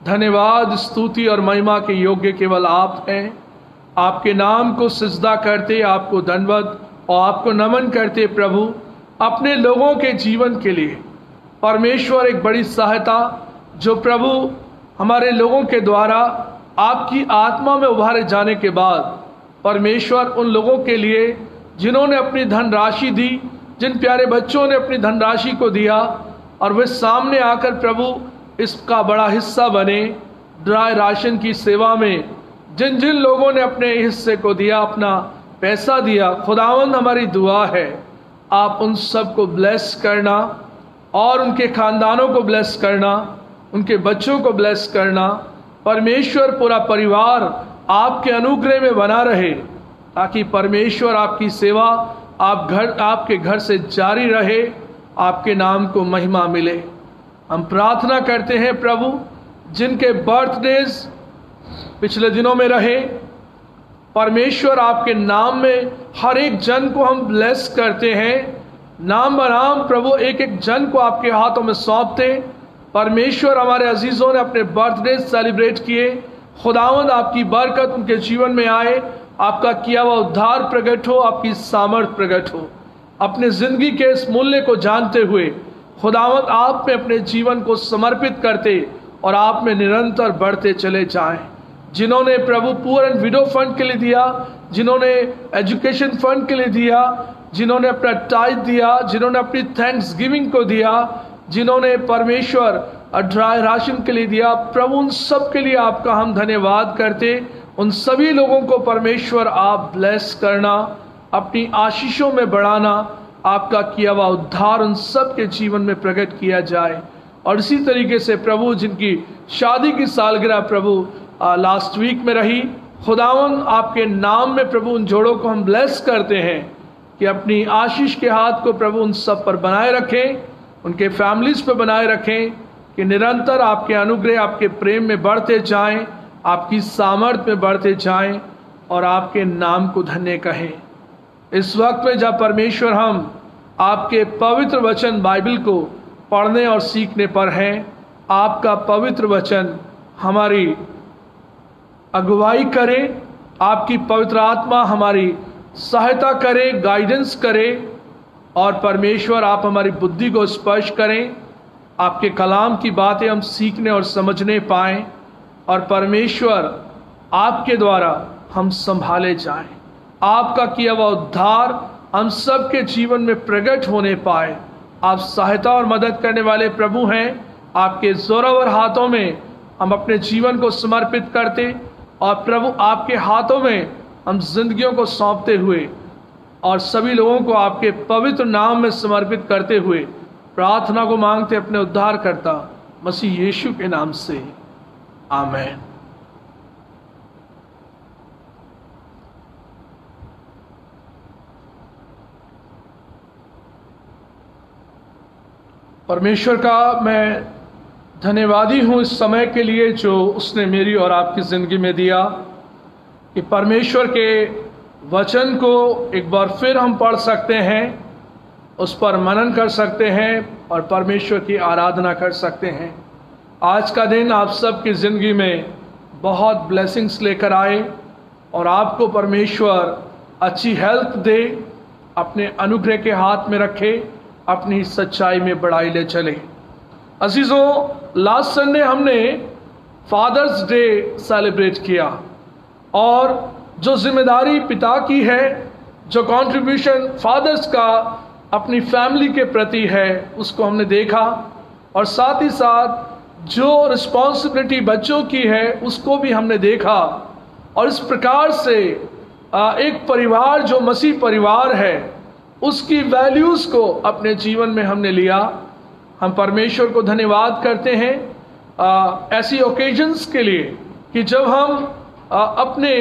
धन्यवाद, स्तुति और महिमा के योग्य केवल आप हैं। आपके नाम को सिजदा करते, आपको धन्यवाद और आपको नमन करते प्रभु, अपने लोगों के जीवन के लिए। परमेश्वर, एक बड़ी सहायता जो प्रभु हमारे लोगों के द्वारा आपकी आत्मा में उभारे जाने के बाद, परमेश्वर उन लोगों के लिए जिन्होंने अपनी धनराशि दी, जिन प्यारे बच्चों ने अपनी धनराशि को दिया और वे सामने आकर प्रभु इसका बड़ा हिस्सा बने ड्राई राशन की सेवा में, जिन जिन लोगों ने अपने हिस्से को दिया, अपना पैसा दिया, खुदावंद हमारी दुआ है आप उन सब को ब्लेस करना और उनके खानदानों को ब्लेस करना, उनके बच्चों को ब्लेस करना। परमेश्वर, पूरा परिवार आपके अनुग्रह में बना रहे, ताकि परमेश्वर आपकी सेवा आपके घर से जारी रहे, आपके नाम को महिमा मिले। हम प्रार्थना करते हैं प्रभु, जिनके बर्थडेज पिछले दिनों में रहे, परमेश्वर आपके नाम में हर एक जन को हम ब्लेस करते हैं। नाम बनाम प्रभु एक एक जन को आपके हाथों में सौंपते। परमेश्वर, हमारे अजीजों ने अपने बर्थडे सेलिब्रेट किए, खुदावंद आपकी बरकत उनके जीवन में आए, आपका किया हुआ उद्धार प्रकट हो, आपकी सामर्थ प्रकट हो। अपने जिंदगी के इस मूल्य को जानते हुए खुदावंद आप में अपने जीवन को समर्पित करते और आप में निरंतर बढ़ते चले जाएं। जिन्होंने प्रभु पुअर एंड विडो फंड के लिए दिया, जिन्होंने एजुकेशन फंड के लिए दिया, जिन्होंने अपना टाइथ दिया, जिन्होंने अपनी थैंक्स गिविंग को दिया, जिन्होंने परमेश्वर ड्राई राशन के लिए दिया, प्रभु उन सब के लिए आपका हम धन्यवाद करते। उन सभी लोगों को परमेश्वर आप ब्लेस करना, अपनी आशीषों में बढ़ाना, आपका किया हुआ उद्धार उन सब के जीवन में प्रकट किया जाए। और इसी तरीके से प्रभु, जिनकी शादी की सालगिरह प्रभु लास्ट वीक में रही, खुदावन आपके नाम में प्रभु उन जोड़ों को हम ब्लेस करते हैं कि अपनी आशीष के हाथ को प्रभु उन सब पर बनाए रखें, उनके फैमिलीज पर बनाए रखें, कि निरंतर आपके अनुग्रह, आपके प्रेम में बढ़ते जाएं, आपकी सामर्थ में बढ़ते जाएं और आपके नाम को धन्य कहें। इस वक्त में जब परमेश्वर हम आपके पवित्र वचन बाइबल को पढ़ने और सीखने पर हैं, आपका पवित्र वचन हमारी अगुवाई करे, आपकी पवित्र आत्मा हमारी सहायता करे, गाइडेंस करे, और परमेश्वर आप हमारी बुद्धि को स्पर्श करें, आपके कलाम की बातें हम सीखने और समझने पाएं, और परमेश्वर आपके द्वारा हम संभाले जाएं। आपका किया हुआ उद्धार हम सबके जीवन में प्रकट होने पाए। आप सहायता और मदद करने वाले प्रभु हैं। आपके जोरावर हाथों में हम अपने जीवन को समर्पित करते, और प्रभु आपके हाथों में हम जिंदगियों को सौंपते हुए और सभी लोगों को आपके पवित्र नाम में समर्पित करते हुए प्रार्थना को मांगते अपने उद्धारकर्ता मसीह यीशु के नाम से, आमीन। परमेश्वर का मैं धन्यवादी हूँ इस समय के लिए जो उसने मेरी और आपकी ज़िंदगी में दिया, कि परमेश्वर के वचन को एक बार फिर हम पढ़ सकते हैं, उस पर मनन कर सकते हैं और परमेश्वर की आराधना कर सकते हैं। आज का दिन आप सबकी ज़िंदगी में बहुत ब्लेसिंग्स लेकर आए, और आपको परमेश्वर अच्छी हेल्थ दे, अपने अनुग्रह के हाथ में रखे, अपनी सच्चाई में बढ़ाई ले चले। अजीजों, लास्ट संडे हमने फादर्स डे सेलिब्रेट किया, और जो जिम्मेदारी पिता की है, जो कंट्रीब्यूशन फादर्स का अपनी फैमिली के प्रति है, उसको हमने देखा, और साथ ही साथ जो रिस्पॉन्सिबिलिटी बच्चों की है उसको भी हमने देखा। और इस प्रकार से एक परिवार जो मसीह परिवार है उसकी वैल्यूज़ को अपने जीवन में हमने लिया। हम परमेश्वर को धन्यवाद करते हैं ऐसी ओकेजन्स के लिए कि जब हम अपने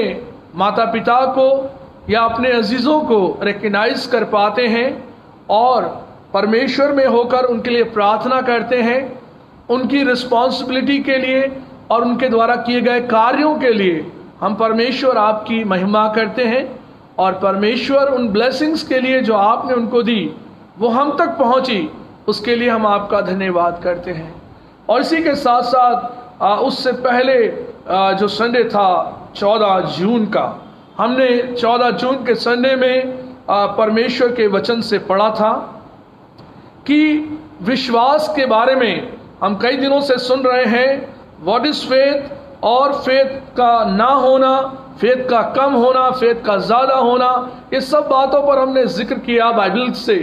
माता पिता को या अपने अजीज़ों को रिकग्नाइज कर पाते हैं और परमेश्वर में होकर उनके लिए प्रार्थना करते हैं, उनकी रिस्पॉन्सिबिलिटी के लिए और उनके द्वारा किए गए कार्यों के लिए हम परमेश्वर आपकी महिमा करते हैं। और परमेश्वर उन ब्लेसिंग्स के लिए जो आपने उनको दी वो हम तक पहुंची, उसके लिए हम आपका धन्यवाद करते हैं। और इसी के साथ साथ उससे पहले जो संडे था 14 जून का, हमने 14 जून के संडे में परमेश्वर के वचन से पढ़ा था कि विश्वास के बारे में हम कई दिनों से सुन रहे हैं, व्हाट इज फेथ, और फेथ का ना होना, फेथ का कम होना, फेथ का ज़्यादा होना, ये सब बातों पर हमने जिक्र किया बाइबल से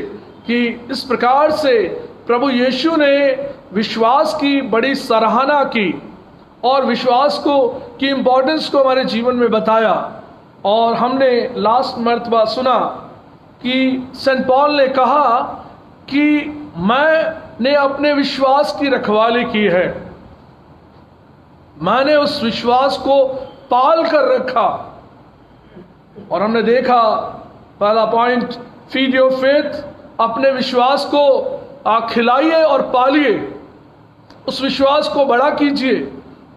कि इस प्रकार से प्रभु यीशु ने विश्वास की बड़ी सराहना की और विश्वास को की इम्पोर्टेंस को हमारे जीवन में बताया। और हमने लास्ट मर्तबा सुना कि सेंट पॉल ने कहा कि मैंने अपने विश्वास की रखवाली की है, मैंने उस विश्वास को पाल कर रखा। और हमने देखा पहला पॉइंट, फीड योर फेथ, अपने विश्वास को खिलाइए और पालिए, उस विश्वास को बड़ा कीजिए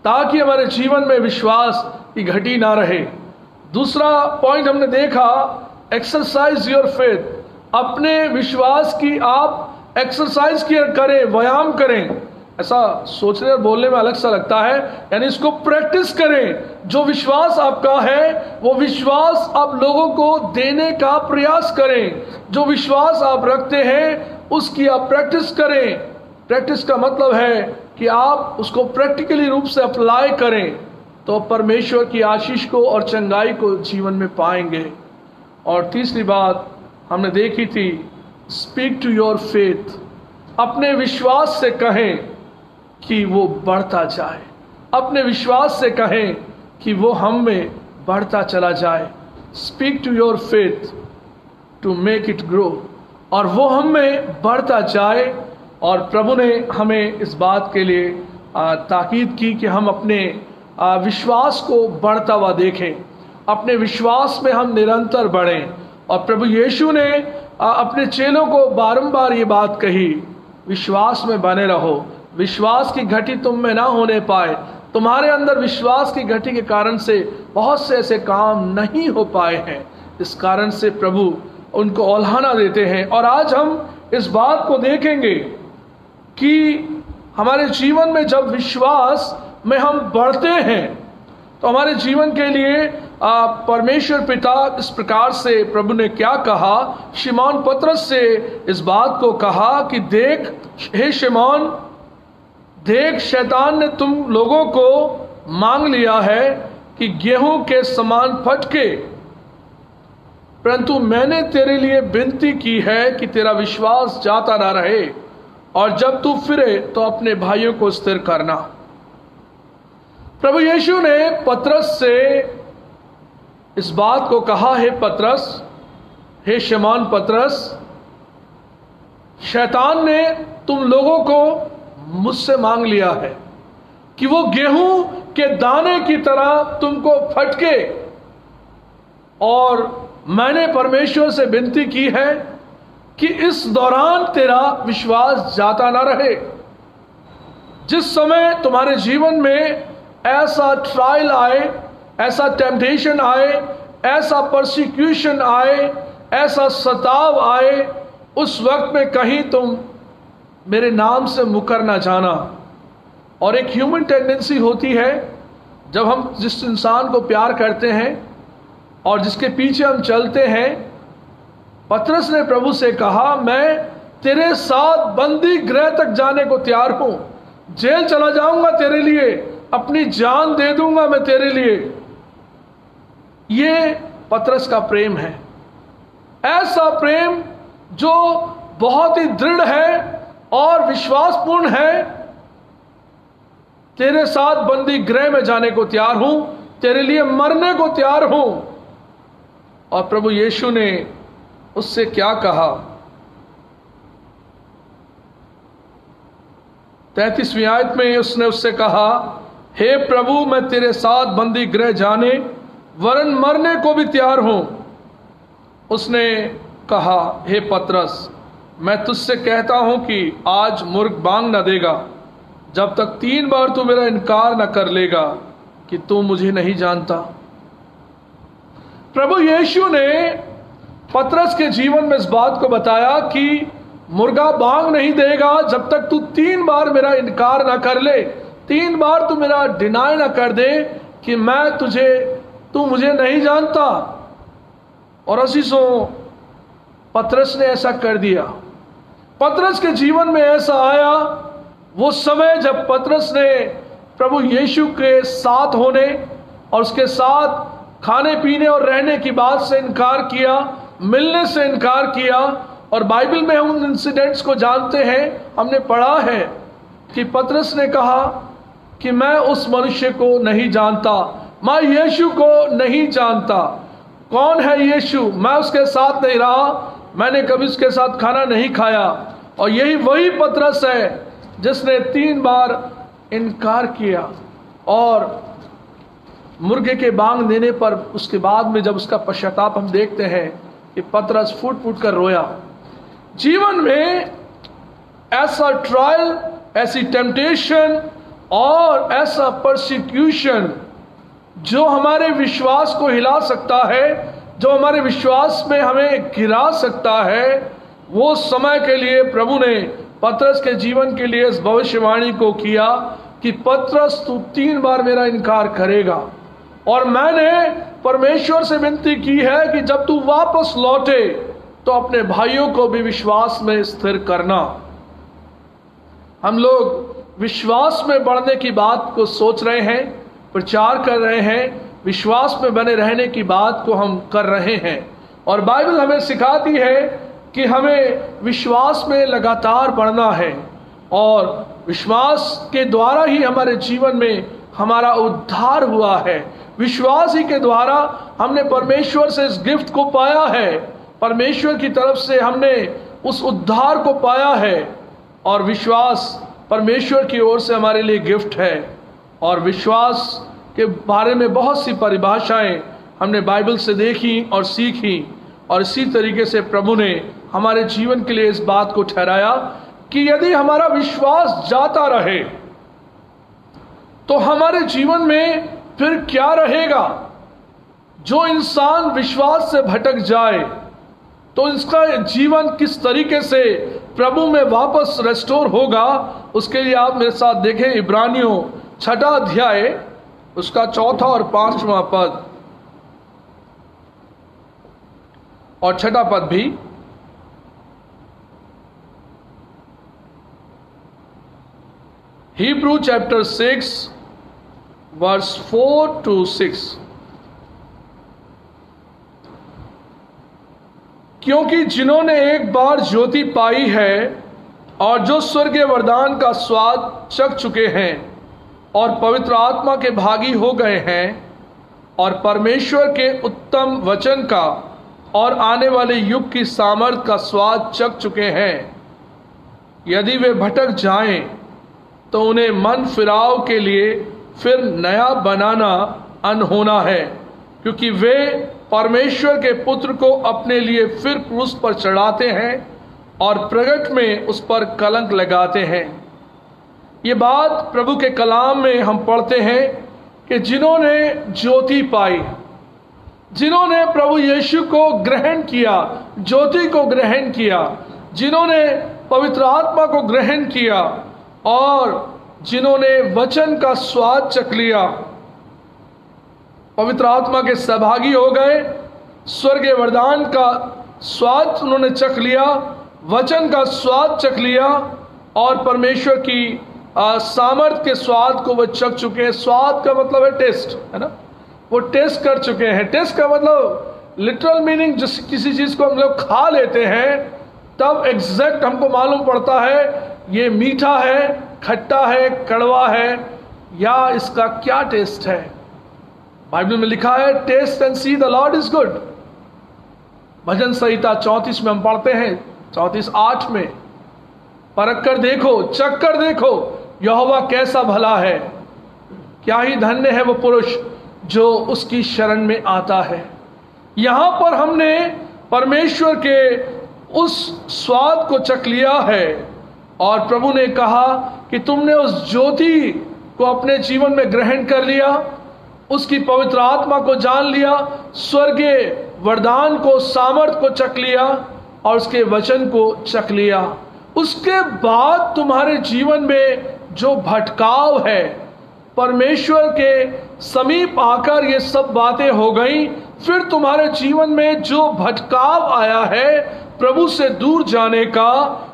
ताकि हमारे जीवन में विश्वास की घटी ना रहे। दूसरा पॉइंट हमने देखा, एक्सरसाइज योर फेथ, अपने विश्वास की आप एक्सरसाइज करें, व्यायाम करें। ऐसा सोचने और बोलने में अलग सा लगता है, यानी इसको प्रैक्टिस करें। जो विश्वास आपका है वो विश्वास आप लोगों को देने का प्रयास करें। जो विश्वास आप रखते हैं उसकी आप प्रैक्टिस करें। प्रैक्टिस का मतलब है कि आप उसको प्रैक्टिकली रूप से अप्लाई करें, तो परमेश्वर की आशीष को और चंगाई को जीवन में पाएंगे। और तीसरी बात हमने देखी थी, स्पीक टू योर फेथ, अपने विश्वास से कहें कि वो बढ़ता जाए, अपने विश्वास से कहें कि वो हम में बढ़ता चला जाए। Speak to your faith to make it grow, और वो हम में बढ़ता जाए। और प्रभु ने हमें इस बात के लिए ताकीद की कि हम अपने विश्वास को बढ़ता हुआ देखें, अपने विश्वास में हम निरंतर बढ़ें। और प्रभु यीशु ने अपने चेलों को बारंबार ये बात कही, विश्वास में बने रहो, विश्वास की घटी तुम में ना होने पाए। तुम्हारे अंदर विश्वास की घटी के कारण से बहुत से ऐसे काम नहीं हो पाए हैं। इस कारण से प्रभु उनको औलाना देते हैं। और आज हम इस बात को देखेंगे कि हमारे जीवन में जब विश्वास में हम बढ़ते हैं तो हमारे जीवन के लिए परमेश्वर पिता इस प्रकार से प्रभु ने क्या कहा, शिमोन पतरस से इस बात को कहा कि देख हे शिमोन, देख शैतान ने तुम लोगों को मांग लिया है कि गेहूं के समान फटके, परंतु मैंने तेरे लिए विनती की है कि तेरा विश्वास जाता ना रहे, और जब तू फिरे तो अपने भाइयों को स्थिर करना। प्रभु यीशु ने पतरस से इस बात को कहा, हे पतरस, हे शिमोन पतरस, शैतान ने तुम लोगों को मुझसे मांग लिया है कि वो गेहूं के दाने की तरह तुमको फटके, और मैंने परमेश्वर से विनती की है कि इस दौरान तेरा विश्वास जाता ना रहे। जिस समय तुम्हारे जीवन में ऐसा ट्रायल आए, ऐसा टेम्पटेशन आए, ऐसा परसिक्यूशन आए, ऐसा सताव आए, उस वक्त में कहीं तुम मेरे नाम से मुकर ना जाना। और एक ह्यूमन टेंडेंसी होती है, जब हम जिस इंसान को प्यार करते हैं और जिसके पीछे हम चलते हैं, पतरस ने प्रभु से कहा, मैं तेरे साथ बंदी गृह तक जाने को तैयार हूं, जेल चला जाऊंगा तेरे लिए, अपनी जान दे दूंगा मैं तेरे लिए। ये पतरस का प्रेम है, ऐसा प्रेम जो बहुत ही दृढ़ है और विश्वासपूर्ण है। तेरे साथ बंदी गृह में जाने को तैयार हूं, तेरे लिए मरने को तैयार हूं। और प्रभु यीशु ने उससे क्या कहा, 33वीं आयत में उसने उससे कहा, हे प्रभु, मैं तेरे साथ बंदी गृह जाने वरन मरने को भी तैयार हूं। उसने कहा, हे पतरस, मैं तुझसे कहता हूं कि आज मुर्ग बांग न देगा जब तक 3 बार तू मेरा इनकार न कर लेगा कि तू मुझे नहीं जानता। प्रभु यीशु ने पतरस के जीवन में इस बात को बताया कि मुर्गा बांग नहीं देगा जब तक तू 3 बार मेरा इनकार ना कर ले, 3 बार तू मेरा डिनाई ना कर दे कि तू मुझे नहीं जानता। और अजीजों, पतरस ने ऐसा कर दिया। पतरस के जीवन में ऐसा आया वो समय जब पतरस ने प्रभु यीशु के साथ होने और उसके साथ खाने पीने और रहने की बात से इनकार किया, मिलने से इनकार किया। और बाइबल में हम उन इंसिडेंट्स को जानते हैं, हमने पढ़ा है कि पतरस ने कहा कि मैं उस मनुष्य को नहीं जानता, मैं यीशु को नहीं जानता। कौन है यीशु? मैं उसके साथ नहीं रहा, मैंने कभी उसके साथ खाना नहीं खाया। और यही वही पतरस है जिसने 3 बार इनकार किया। और मुर्गे के बांग देने पर उसके बाद में जब उसका पश्चाताप हम देखते हैं कि पतरस फूट फूट कर रोया। जीवन में ऐसा ट्रायल, ऐसी टेम्पटेशन और ऐसा परसिक्यूशन जो हमारे विश्वास को हिला सकता है, जो हमारे विश्वास में हमें गिरा सकता है, वो समय के लिए प्रभु ने पतरस के जीवन के लिए इस भविष्यवाणी को किया कि पतरस तू 3 बार मेरा इनकार करेगा। और मैंने परमेश्वर से विनती की है कि जब तू वापस लौटे तो अपने भाइयों को भी विश्वास में स्थिर करना। हम लोग विश्वास में बढ़ने की बात को सोच रहे हैं, प्रचार कर रहे हैं, विश्वास में बने रहने की बात को हम कर रहे हैं। और बाइबल हमें सिखाती है कि हमें विश्वास में लगातार बढ़ना है, और विश्वास के द्वारा ही हमारे जीवन में हमारा उद्धार हुआ है। विश्वास ही के द्वारा हमने परमेश्वर से इस गिफ्ट को पाया है, परमेश्वर की तरफ से हमने उस उद्धार को पाया है। और विश्वास परमेश्वर की ओर से हमारे लिए गिफ्ट है। और विश्वास के बारे में बहुत सी परिभाषाएं हमने बाइबल से देखी और सीखी। और इसी तरीके से प्रभु ने हमारे जीवन के लिए इस बात को ठहराया कि यदि हमारा विश्वास जाता रहे तो हमारे जीवन में फिर क्या रहेगा। जो इंसान विश्वास से भटक जाए तो इसका जीवन किस तरीके से प्रभु में वापस रेस्टोर होगा, उसके लिए आप मेरे साथ देखें इब्रानियों 6 अध्याय उसका 4 और 5वां पद और 6 पद भी। Hebrew chapter 6 verse 4 to 6। क्योंकि जिन्होंने एक बार ज्योति पाई है और जो स्वर्गीय वरदान का स्वाद चख चुके हैं और पवित्र आत्मा के भागी हो गए हैं और परमेश्वर के उत्तम वचन का और आने वाले युग की सामर्थ का स्वाद चख चुके हैं, यदि वे भटक जाएं तो उन्हें मन फिराव के लिए फिर नया बनाना अनहोना है, क्योंकि वे परमेश्वर के पुत्र को अपने लिए फिर क्रूस पर चढ़ाते हैं और प्रगट में उस पर कलंक लगाते हैं। ये बात प्रभु के कलाम में हम पढ़ते हैं कि जिन्होंने ज्योति पाई, जिन्होंने प्रभु यीशु को ग्रहण किया, ज्योति को ग्रहण किया, जिन्होंने पवित्र आत्मा को ग्रहण किया और जिन्होंने वचन का स्वाद चख लिया, पवित्र आत्मा के सहभागी हो गए, स्वर्गीय वरदान का स्वाद उन्होंने चख लिया, वचन का स्वाद चख लिया और परमेश्वर की सामर्थ के स्वाद को वो चख चुके हैं। स्वाद का मतलब है टेस्ट, है ना, वो टेस्ट कर चुके हैं। टेस्ट का मतलब लिटरल मीनिंग, जिस किसी चीज को हम लोग खा लेते हैं तब एग्जैक्ट हमको मालूम पड़ता है ये मीठा है, खट्टा है, कड़वा है, या इसका क्या टेस्ट है। बाइबल में लिखा है taste and see the Lord is good. भजन संहिता 34 में हम पढ़ते हैं, 34:8 में, परख कर देखो, चख कर देखो, यहोवा कैसा भला है, क्या ही धन्य है वो पुरुष जो उसकी शरण में आता है। यहां पर हमने परमेश्वर के उस स्वाद को चख लिया है और प्रभु ने कहा कि तुमने उस ज्योति को अपने जीवन में ग्रहण कर लिया, उसकी पवित्र आत्मा को जान लिया, स्वर्गीय वरदान को, सामर्थ को चख लिया और उसके वचन को चख लिया। उसके बाद तुम्हारे जीवन में जो भटकाव है, परमेश्वर के समीप आकर ये सब बातें हो गई, फिर तुम्हारे जीवन में जो भटकाव आया है, प्रभु से दूर जाने का,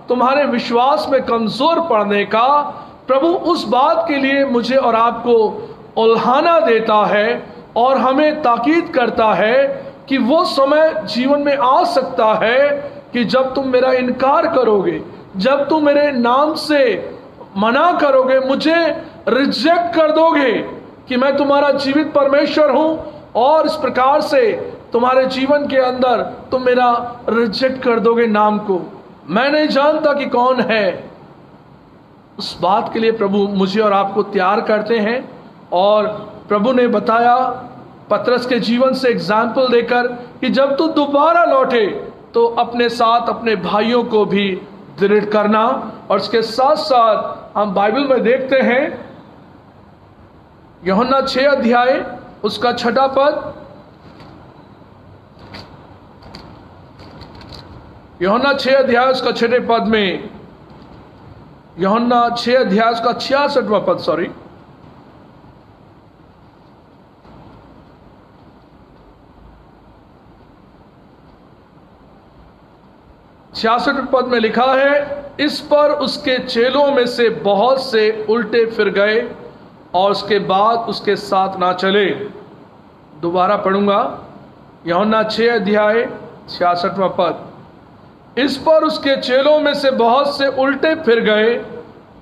तुम्हारे विश्वास में कमजोर पड़ने का, प्रभु उस बात के लिए मुझे और आपको उल्हाना देता है और हमें ताकीद करता है कि वो समय जीवन में आ सकता है कि जब तुम मेरा इनकार करोगे, जब तुम मेरे नाम से मना करोगे, मुझे रिजेक्ट कर दोगे कि मैं तुम्हारा जीवित परमेश्वर हूं, और इस प्रकार से तुम्हारे जीवन के अंदर तुम मेरा रिजेक्ट कर दोगे नाम को, मैं नहीं जानता कि कौन है। उस बात के लिए प्रभु मुझे और आपको तैयार करते हैं। और प्रभु ने बताया पतरस के जीवन से एग्जाम्पल देकर कि जब तू दोबारा लौटे तो अपने साथ अपने भाइयों को भी दृढ़ करना। और इसके साथ साथ हम बाइबल में देखते हैं यूहन्ना 6 अध्याय उसका 6 पद, यूहन्ना 6 अध्याय उसका 6 पद में, यूहन्ना 6 अध्याय उसका 66वां पद, सॉरी, पद में लिखा है, इस पर उसके चेलों में से बहुत से उल्टे फिर गए और उसके बाद उसके साथ ना चले। दोबारा पढ़ूंगा, यूहन्ना 6 अध्याय 66वां पद, इस पर उसके चेलों में से बहुत से उल्टे फिर गए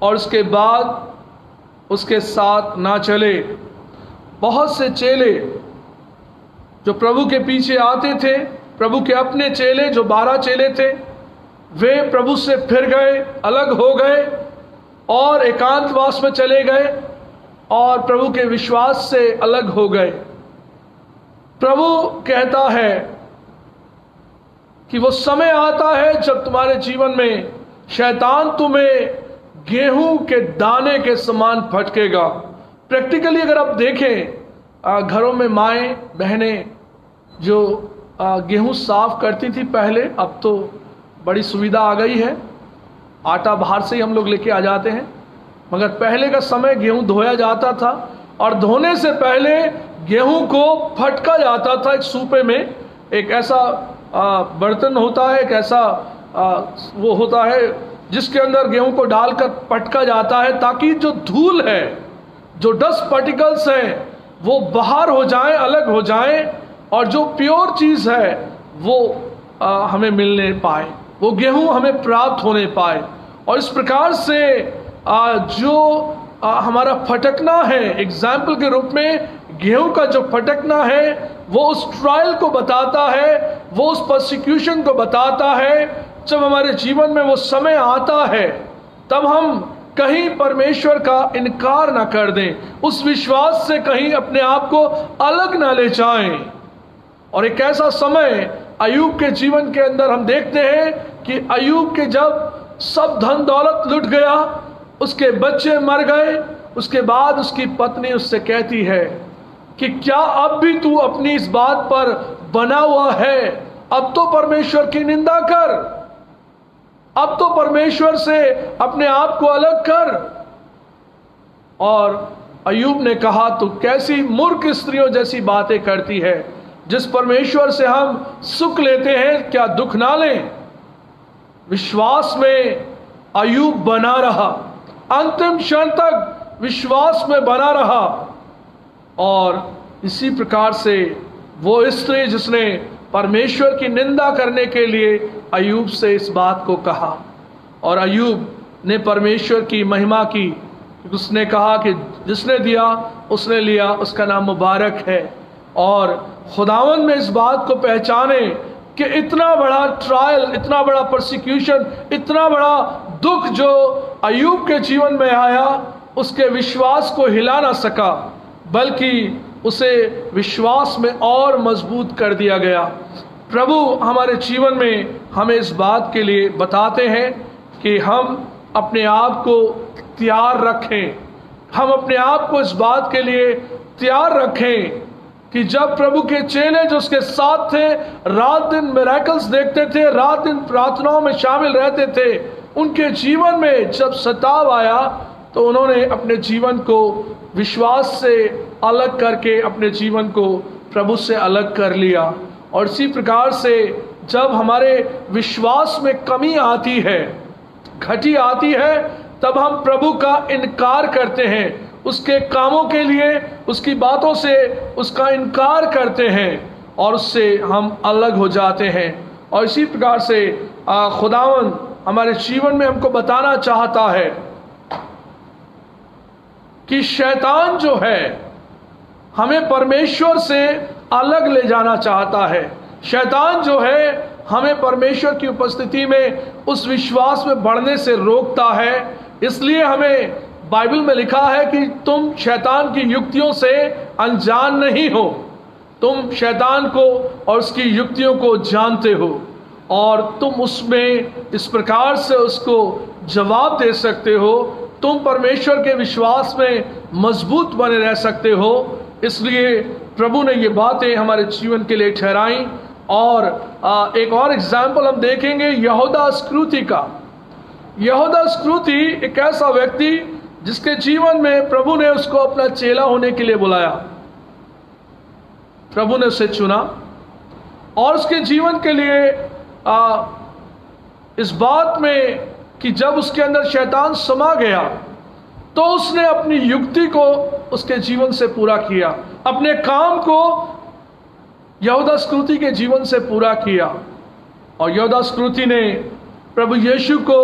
और उसके बाद उसके साथ ना चले। बहुत से चेले जो प्रभु के पीछे आते थे, प्रभु के अपने चेले जो 12 चेले थे, वे प्रभु से फिर गए, अलग हो गए और एकांतवास में चले गए और प्रभु के विश्वास से अलग हो गए। प्रभु कहता है कि वो समय आता है जब तुम्हारे जीवन में शैतान तुम्हें गेहूं के दाने के समान फटकेगा। प्रैक्टिकली अगर आप देखें, घरों में माएँ बहनें जो गेहूं साफ करती थी पहले। अब तो बड़ी सुविधा आ गई है, आटा बाहर से ही हम लोग लेके आ जाते हैं। मगर पहले का समय गेहूं धोया जाता था और धोने से पहले गेहूं को फटका जाता था। एक सूपे में एक ऐसा बर्तन होता है, एक ऐसा वो होता है जिसके अंदर गेहूं को डालकर पटका जाता है, ताकि जो धूल है, जो डस्ट पार्टिकल्स हैं, वो बाहर हो जाएं, अलग हो जाएं, और जो प्योर चीज़ है वो हमें मिलने पाए, वो गेहूं हमें प्राप्त होने पाए। और इस प्रकार से जो हमारा फटकना है, एग्जाम्पल के रूप में गेहूं का जो फटकना है, वो उस ट्रायल को बताता है, वो उस परसिक्यूशन को बताता है। जब हमारे जीवन में वो समय आता है, तब हम कहीं परमेश्वर का इनकार ना कर दें, उस विश्वास से कहीं अपने आप को अलग ना ले जाएं। और एक ऐसा समय अय्यूब के जीवन के अंदर हम देखते हैं कि अय्यूब के जब सब धन दौलत लुट गया, उसके बच्चे मर गए, उसके बाद उसकी पत्नी उससे कहती है कि क्या अब भी तू अपनी इस बात पर बना हुआ है? अब तो परमेश्वर की निंदा कर, अब तो परमेश्वर से अपने आप को अलग कर। और अय्यूब ने कहा, तू कैसी मूर्ख स्त्रियों जैसी बातें करती है, जिस परमेश्वर से हम सुख लेते हैं क्या दुख ना लें? विश्वास में अय्यूब बना रहा, अंतिम क्षण तक विश्वास में बना रहा। और इसी प्रकार से वो स्त्री जिसने परमेश्वर की निंदा करने के लिए अय्यूब से इस बात को कहा, और अय्यूब ने परमेश्वर की महिमा की। उसने कहा कि जिसने दिया उसने लिया, उसका नाम मुबारक है। और खुदावंद में इस बात को पहचाने कि इतना बड़ा ट्रायल, इतना बड़ा परसिक्यूशन, इतना बड़ा दुख जो अय्यूब के जीवन में आया, उसके विश्वास को हिला ना सका, बल्कि उसे विश्वास में और मजबूत कर दिया गया। प्रभु हमारे जीवन में हमें इस बात के लिए बताते हैं कि हम अपने आप को तैयार रखें, हम अपने आप को इस बात के लिए तैयार रखें कि जब प्रभु के चेले जो उसके साथ थे, रात दिन मिरेकल्स देखते थे, रात दिन प्रार्थनाओं में शामिल रहते थे, उनके जीवन में जब सताव आया तो उन्होंने अपने जीवन को विश्वास से अलग करके अपने जीवन को प्रभु से अलग कर लिया। और इसी प्रकार से जब हमारे विश्वास में कमी आती है, घटी आती है, तब हम प्रभु का इनकार करते हैं, उसके कामों के लिए, उसकी बातों से उसका इनकार करते हैं और उससे हम अलग हो जाते हैं। और इसी प्रकार से खुदावंद हमारे जीवन में हमको बताना चाहता है कि शैतान जो है हमें परमेश्वर से अलग ले जाना चाहता है। शैतान जो है हमें परमेश्वर की उपस्थिति में उस विश्वास में बढ़ने से रोकता है। इसलिए हमें बाइबल में लिखा है कि तुम शैतान की युक्तियों से अनजान नहीं हो, तुम शैतान को और उसकी युक्तियों को जानते हो और तुम उसमें इस प्रकार से उसको जवाब दे सकते हो, तुम परमेश्वर के विश्वास में मजबूत बने रह सकते हो। इसलिए प्रभु ने ये बातें हमारे जीवन के लिए ठहराई। और एक और एग्जाम्पल हम देखेंगे यहूदा इस्करियोती का। यहूदा इस्करियोती एक ऐसा व्यक्ति जिसके जीवन में प्रभु ने उसको अपना चेला होने के लिए बुलाया, प्रभु ने उसे चुना और उसके जीवन के लिए इस बात में कि जब उसके अंदर शैतान समा गया तो उसने अपनी युक्ति को उसके जीवन से पूरा किया, अपने काम को यहूदा इस्करियोती के जीवन से पूरा किया। और यहूदा इस्करियोती ने प्रभु यीशु को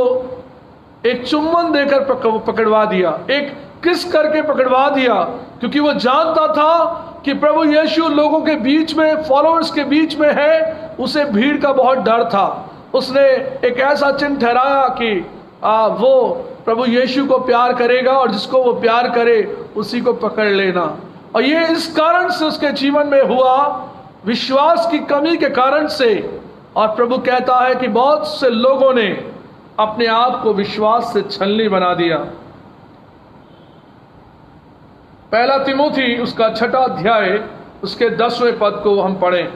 एक चुम्बन देकर पकड़वा दिया, एक किस करके पकड़वा दिया, क्योंकि वो जानता था कि प्रभु यीशु लोगों के बीच में, फॉलोअर्स के बीच में है। उसे भीड़ का बहुत डर था। उसने एक ऐसा चिन्ह ठहराया कि वो प्रभु यीशु को प्यार करेगा और जिसको वो प्यार करे उसी को पकड़ लेना। और ये इस कारण से उसके जीवन में हुआ, विश्वास की कमी के कारण से। और प्रभु कहता है कि बहुत से लोगों ने अपने आप को विश्वास से छलनी बना दिया। पहला तिमोथी उसका 6वां अध्याय उसके 10वें पद को हम पढ़ें।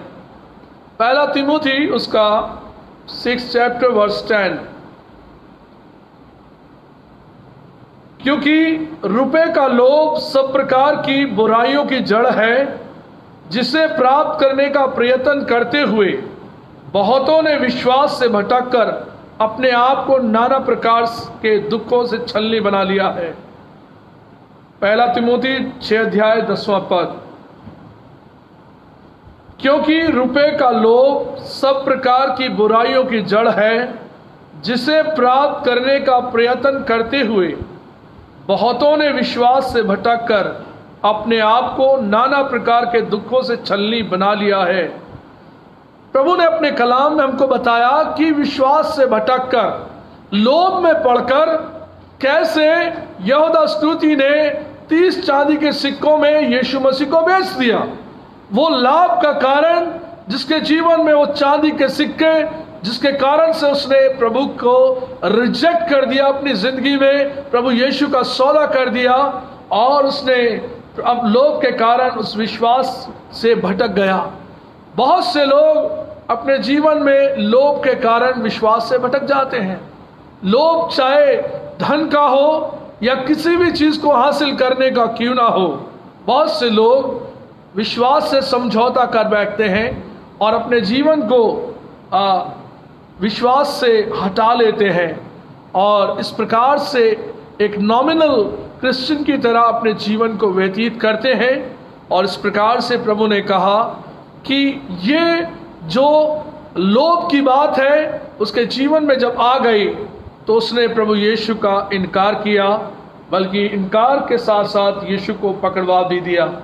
पहला तिमोथी उसका 6 चैप्टर वर्स 10, क्योंकि रुपए का लोभ सब प्रकार की बुराइयों की जड़ है, जिसे प्राप्त करने का प्रयत्न करते हुए बहुतों ने विश्वास से भटककर अपने आप को नाना प्रकार के दुखों से छलनी बना लिया है। पहला तिमोथी 6 अध्याय 10वां पद। क्योंकि रुपए का लोभ सब प्रकार की बुराइयों की जड़ है, जिसे प्राप्त करने का प्रयत्न करते हुए बहुतों ने विश्वास से भटककर अपने आप को नाना प्रकार के दुखों से छलनी बना लिया है। प्रभु ने अपने कलाम में हमको बताया कि विश्वास से भटककर, लोभ में पड़कर कैसे यहूदा इस्करियोती ने 30 चांदी के सिक्कों में यीशु मसीह को बेच दिया। वो लाभ का कारण, जिसके जीवन में वो चांदी के सिक्के, जिसके कारण से उसने प्रभु को रिजेक्ट कर दिया, अपनी जिंदगी में प्रभु यीशु का सौदा कर दिया, और उसने अब लोभ के कारण उस विश्वास से भटक गया। बहुत से लोग अपने जीवन में लोभ के कारण विश्वास से भटक जाते हैं। लोभ चाहे धन का हो या किसी भी चीज को हासिल करने का क्यों ना हो, बहुत से लोग विश्वास से समझौता कर बैठते हैं और अपने जीवन को विश्वास से हटा लेते हैं, और इस प्रकार से एक नॉमिनल क्रिश्चियन की तरह अपने जीवन को व्यतीत करते हैं। और इस प्रकार से प्रभु ने कहा कि ये जो लोभ की बात है उसके जीवन में जब आ गई तो उसने प्रभु यीशु का इनकार किया, बल्कि इनकार के साथ साथ यीशु को पकड़वा भी दिया।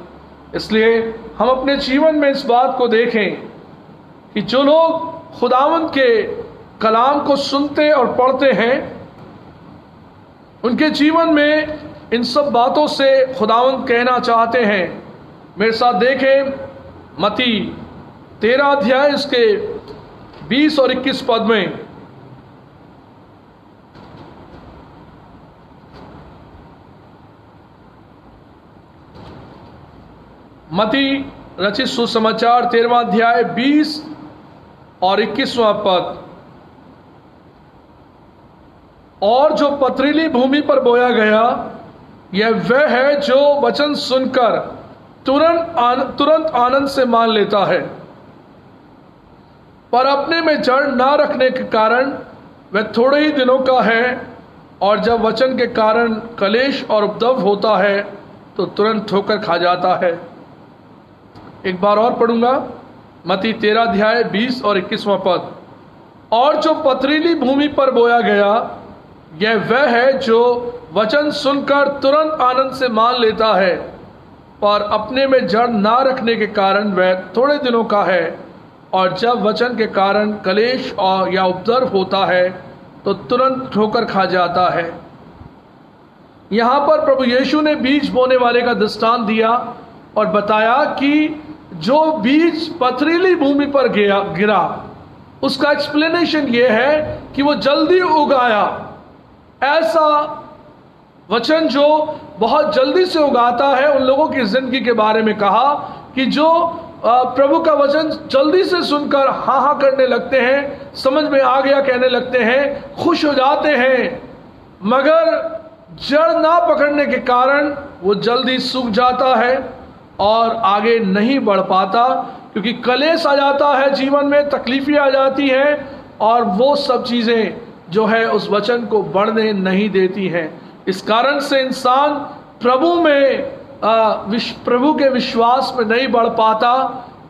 इसलिए हम अपने जीवन में इस बात को देखें कि जो लोग खुदावंद के कलाम को सुनते और पढ़ते हैं, उनके जीवन में इन सब बातों से खुदावंद कहना चाहते हैं। मेरे साथ देखें मत्ती 13 अध्याय इसके 20 और 21 पद में, मत्ती रचित सुसमाचार 13वां अध्याय 20 और 21वां पद। और जो पथरीली भूमि पर बोया गया, यह वह है जो वचन सुनकर तुरंत आनंद से मान लेता है, पर अपने में जड़ ना रखने के कारण वह थोड़े ही दिनों का है, और जब वचन के कारण कलेश और उपद्रव होता है तो तुरंत ठोकर खा जाता है। एक बार और पढ़ूंगा, मत्ती 13 अध्याय 20 और 21वां पद। और जो पथरीली भूमि पर बोया गया, यह वह है जो वचन सुनकर तुरंत आनंद से मान लेता है, पर अपने में जड़ ना रखने के कारण वह थोड़े दिनों का है, और जब वचन के कारण कलेश और या उपद्रव होता है तो तुरंत ठोकर खा जाता है। यहाँ पर प्रभु यीशु ने बीज बोने वाले का दृष्टांत दिया और बताया कि जो बीज पथरीली भूमि पर गिरा, उसका एक्सप्लेनेशन यह है कि वो जल्दी उगाया। ऐसा वचन जो बहुत जल्दी से उगाता है, उन लोगों की जिंदगी के बारे में कहा कि जो प्रभु का वचन जल्दी से सुनकर हाँ हाँ करने लगते हैं, समझ में आ गया कहने लगते हैं, खुश हो जाते हैं, मगर जड़ ना पकड़ने के कारण वो जल्दी सूख जाता है और आगे नहीं बढ़ पाता, क्योंकि कलेश आ जाता है जीवन में, तकलीफें आ जाती हैं, और वो सब चीज़ें जो है उस वचन को बढ़ने नहीं देती हैं। इस कारण से इंसान प्रभु के विश्वास में नहीं बढ़ पाता,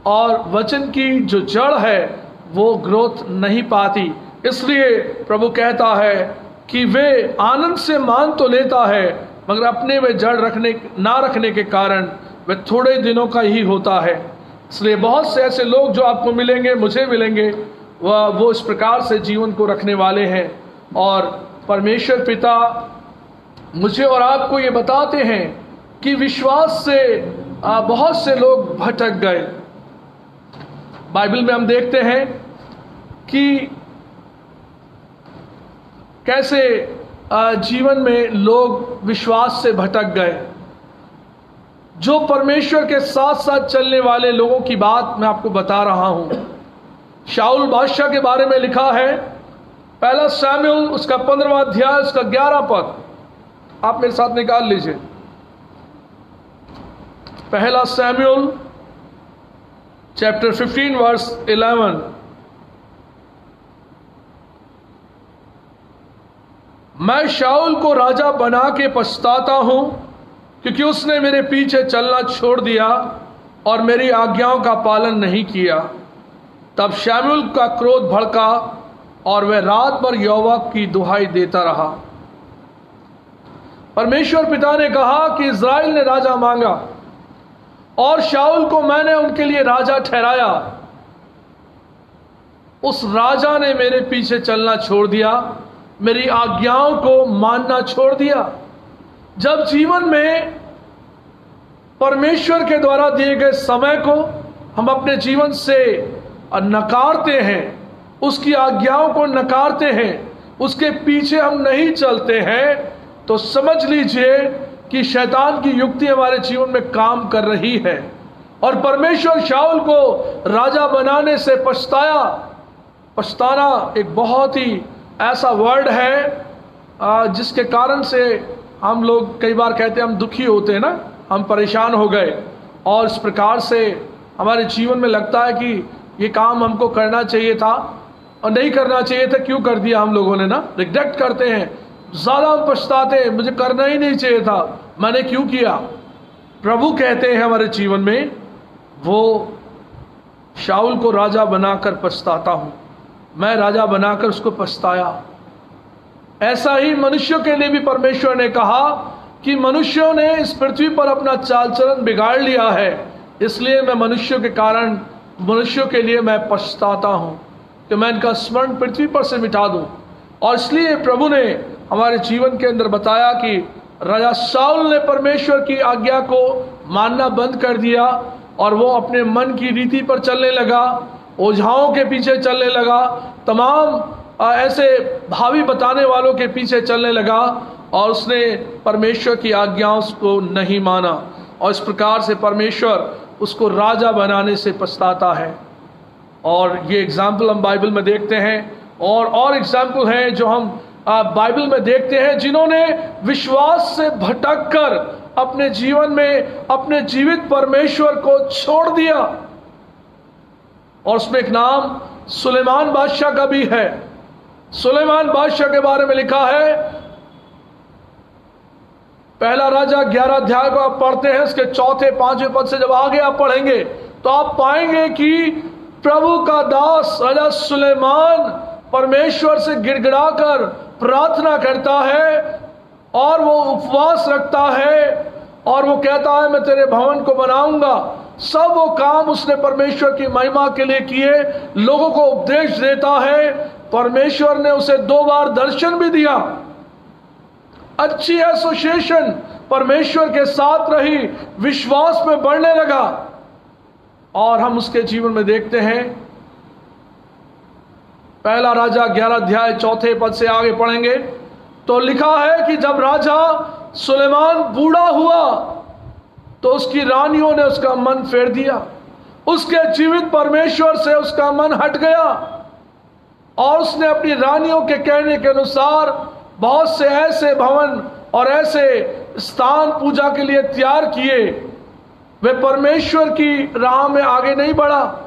और वचन की जो जड़ है वो ग्रोथ नहीं पाती। इसलिए प्रभु कहता है कि वे आनंद से मान तो लेता है, मगर अपने में जड़ ना रखने के कारण वह थोड़े दिनों का ही होता है। इसलिए बहुत से ऐसे लोग जो आपको मिलेंगे, मुझे मिलेंगे, वो इस प्रकार से जीवन को रखने वाले हैं, और परमेश्वर पिता मुझे और आपको ये बताते हैं कि विश्वास से बहुत से लोग भटक गए। बाइबल में हम देखते हैं कि कैसे जीवन में लोग विश्वास से भटक गए। जो परमेश्वर के साथ साथ चलने वाले लोगों की बात मैं आपको बता रहा हूं। शाऊल बादशाह के बारे में लिखा है, पहला शमूएल उसका 15वां अध्याय उसका 11 पद, आप मेरे साथ निकाल लीजिए। पहला शमूएल चैप्टर 15 वर्स 11। मैं शाऊल को राजा बना के पछताता हूं, क्योंकि उसने मेरे पीछे चलना छोड़ दिया और मेरी आज्ञाओं का पालन नहीं किया। तब शमूएल का क्रोध भड़का और वह रात भर यहोवा की दुहाई देता रहा। परमेश्वर पिता ने कहा कि इस्राएल ने राजा मांगा और शाऊल को मैंने उनके लिए राजा ठहराया। उस राजा ने मेरे पीछे चलना छोड़ दिया, मेरी आज्ञाओं को मानना छोड़ दिया। जब जीवन में परमेश्वर के द्वारा दिए गए समय को हम अपने जीवन से नकारते हैं, उसकी आज्ञाओं को नकारते हैं, उसके पीछे हम नहीं चलते हैं, तो समझ लीजिए कि शैतान की युक्ति हमारे जीवन में काम कर रही है। और परमेश्वर शाऊल को राजा बनाने से पछताया। पछताना एक बहुत ही ऐसा वर्ड है जिसके कारण से हम लोग कई बार कहते हैं हम दुखी होते हैं ना, हम परेशान हो गए और इस प्रकार से हमारे जीवन में लगता है कि ये काम हमको करना चाहिए था और नहीं करना चाहिए था, क्यों कर दिया हम लोगों ने ना, रिग्रेट करते हैं, ज़्यादा हम पछताते हैं, मुझे करना ही नहीं चाहिए था, मैंने क्यों किया। प्रभु कहते हैं हमारे जीवन में, वो शाऊल को राजा बनाकर पछताता हूं, मैं राजा बनाकर उसको पछताया। ऐसा ही मनुष्यों के लिए भी परमेश्वर ने कहा कि मनुष्यों ने इस पृथ्वी पर अपना चाल चलन बिगाड़ लिया है, इसलिए मैं मनुष्यों के कारण मनुष्यों के लिए मैं पछताता हूं कि मैं इनका स्मरण पृथ्वी पर से मिटा दूं। और इसलिए प्रभु ने हमारे जीवन के अंदर बताया कि राजा शाऊल ने परमेश्वर की आज्ञा को मानना बंद कर दिया और वो अपने मन की रीति पर चलने लगा, ओझाओं के पीछे चलने लगा, तमाम ऐसे भावी बताने वालों के पीछे चलने लगा और उसने परमेश्वर की आज्ञाओं को नहीं माना। और इस प्रकार से परमेश्वर उसको राजा बनाने से पछताता है। और ये एग्जाम्पल हम बाइबल में देखते हैं और एग्जाम्पल हैं जो हम बाइबल में देखते हैं, जिन्होंने विश्वास से भटककर अपने जीवन में अपने जीवित परमेश्वर को छोड़ दिया। और उसमें एक नाम सुलेमान बादशाह का भी है। सुलेमान बादशाह के बारे में लिखा है, पहला राजा 11 अध्याय को आप पढ़ते हैं, उसके 4, 5वें पद से जब आगे आप पढ़ेंगे तो आप पाएंगे कि प्रभु का दास राजा सुलेमान परमेश्वर से गिड़गिड़ाकर प्रार्थना करता है और वो उपवास रखता है और वो कहता है मैं तेरे भवन को बनाऊंगा। सब वो काम उसने परमेश्वर की महिमा के लिए किए, लोगों को उपदेश देता है। परमेश्वर ने उसे 2 बार दर्शन भी दिया। अच्छी एसोसिएशन परमेश्वर के साथ रही, विश्वास में बढ़ने लगा। और हम उसके जीवन में देखते हैं, पहला राजा 11 अध्याय 4 पद से आगे पढ़ेंगे तो लिखा है कि जब राजा सुलेमान बूढ़ा हुआ तो उसकी रानियों ने उसका मन फेर दिया, उसके जीवित परमेश्वर से उसका मन हट गया और उसने अपनी रानियों के कहने के अनुसार बहुत से ऐसे भवन और ऐसे स्थान पूजा के लिए तैयार किए। वे परमेश्वर की राह में आगे नहीं बढ़ा।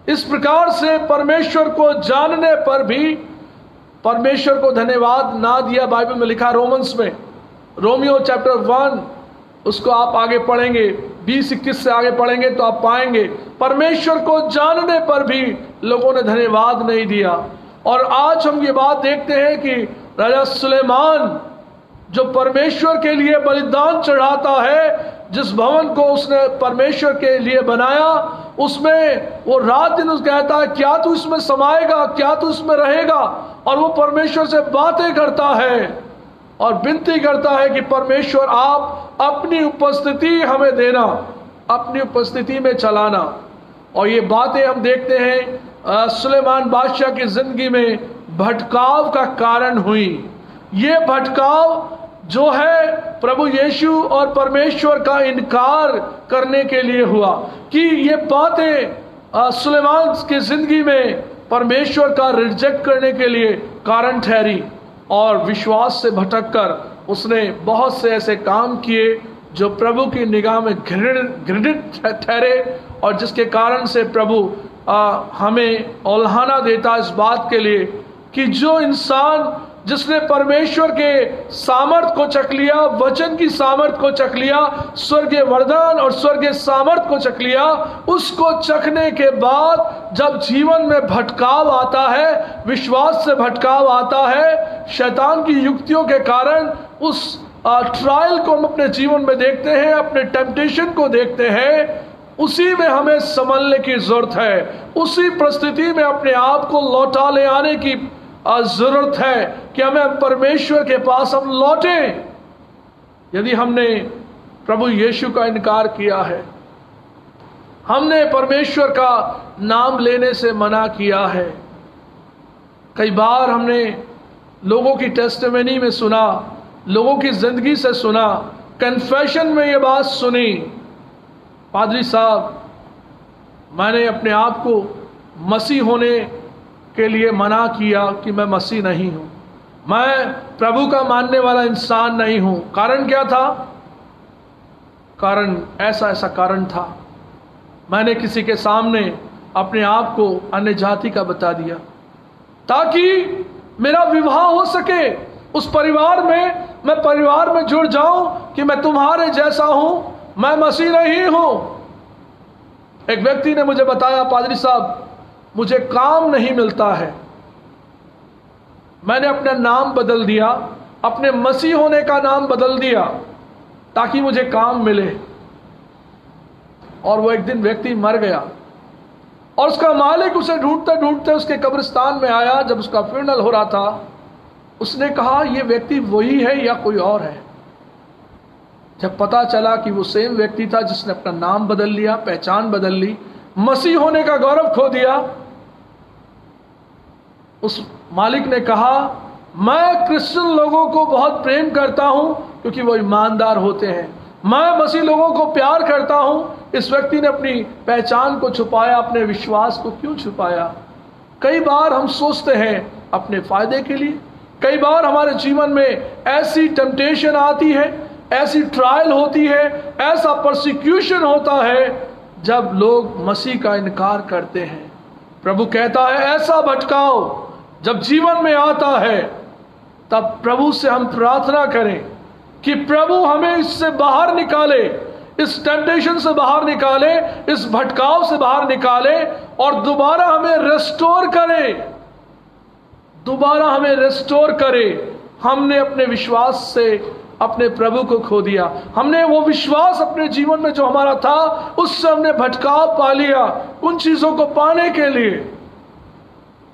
इस प्रकार से परमेश्वर को जानने पर भी परमेश्वर को धन्यवाद ना दिया। बाइबल में लिखा रोमन्स में, रोमियो चैप्टर 1 उसको आप आगे पढ़ेंगे, 20-21 से आगे पढ़ेंगे तो आप पाएंगे परमेश्वर को जानने पर भी लोगों ने धन्यवाद नहीं दिया। और आज हम ये बात देखते हैं कि राजा सुलेमान जो परमेश्वर के लिए बलिदान चढ़ाता है, जिस भवन को उसने परमेश्वर के लिए बनाया, उसमें वो रात दिन उस कहता है क्या तू इसमें समाएगा, क्या तू इसमें रहेगा। और वो परमेश्वर से बातें करता है और विनती करता है कि परमेश्वर आप अपनी उपस्थिति हमें देना, अपनी उपस्थिति में चलाना। और ये बातें हम देखते हैं सुलेमान बादशाह की जिंदगी में भटकाव का कारण हुई। ये भटकाव जो है प्रभु यीशु और परमेश्वर का इनकार करने के लिए हुआ कि ये बातें सुलेमान की जिंदगी में परमेश्वर का रिजेक्ट करने के लिए कारण ठहरी और विश्वास से भटककर उसने बहुत से ऐसे काम किए जो प्रभु की निगाह में घृणित ठहरे और जिसके कारण से प्रभु हमें औलाना देता इस बात के लिए कि जो इंसान जिसने परमेश्वर के सामर्थ को चख लिया, वचन की सामर्थ को चख लिया, स्वर्गीय वरदान और स्वर्गीय सामर्थ को चख लिया, उसको चखने के बाद जब जीवन में भटकाव आता है, विश्वास से भटकाव आता है, शैतान की युक्तियों के कारण उस ट्रायल को हम अपने जीवन में देखते हैं, अपने टेम्पटेशन को देखते हैं, उसी में हमें संभलने की जरूरत है। उसी परिस्थिति में अपने आप को लौटा ले आने की जरूरत है कि हमें परमेश्वर के पास हम लौटें। यदि हमने प्रभु यीशु का इनकार किया है, हमने परमेश्वर का नाम लेने से मना किया है, कई बार हमने लोगों की टेस्टिमनी में सुना, लोगों की जिंदगी से सुना, कन्फेशन में ये बात सुनी, पादरी साहब मैंने अपने आप को मसीह होने के लिए मना किया कि मैं मसीह नहीं हूं, मैं प्रभु का मानने वाला इंसान नहीं हूं। कारण क्या था? कारण ऐसा कारण था, मैंने किसी के सामने अपने आप को अन्य जाति का बता दिया ताकि मेरा विवाह हो सके, उस परिवार में मैं परिवार में जुड़ जाऊं कि मैं तुम्हारे जैसा हूं, मैं मसीह नहीं हूं। एक व्यक्ति ने मुझे बताया, पादरी साहब मुझे काम नहीं मिलता है, मैंने अपना नाम बदल दिया, अपने मसीह होने का नाम बदल दिया ताकि मुझे काम मिले। और वो एक दिन व्यक्ति मर गया और उसका मालिक उसे ढूंढते ढूंढते उसके कब्रिस्तान में आया। जब उसका फ्यूनरल हो रहा था, उसने कहा ये व्यक्ति वही है या कोई और है। जब पता चला कि वो सेम व्यक्ति था जिसने अपना नाम बदल लिया, पहचान बदल ली, मसीह होने का गौरव खो दिया, उस मालिक ने कहा मैं क्रिश्चियन लोगों को बहुत प्रेम करता हूं क्योंकि वो ईमानदार होते हैं, मैं मसीह लोगों को प्यार करता हूं। इस व्यक्ति ने अपनी पहचान को छुपाया, अपने विश्वास को क्यों छुपाया? कई बार हम सोचते हैं अपने फायदे के लिए, कई बार हमारे जीवन में ऐसी टेम्पटेशन आती है, ऐसी ट्रायल होती है, ऐसा परसिक्यूशन होता है जब लोग मसीह का इनकार करते हैं। प्रभु कहता है ऐसा भटकाव जब जीवन में आता है तब प्रभु से हम प्रार्थना करें कि प्रभु हमें इससे बाहर निकाले, इस टेम्पटेशन से बाहर निकाले, इस भटकाव से बाहर निकाले और दोबारा हमें रेस्टोर करे, दोबारा हमें रेस्टोर करे। हमने अपने विश्वास से अपने प्रभु को खो दिया, हमने वो विश्वास अपने जीवन में जो हमारा था उससे हमने भटकाव पा लिया उन चीजों को पाने के लिए।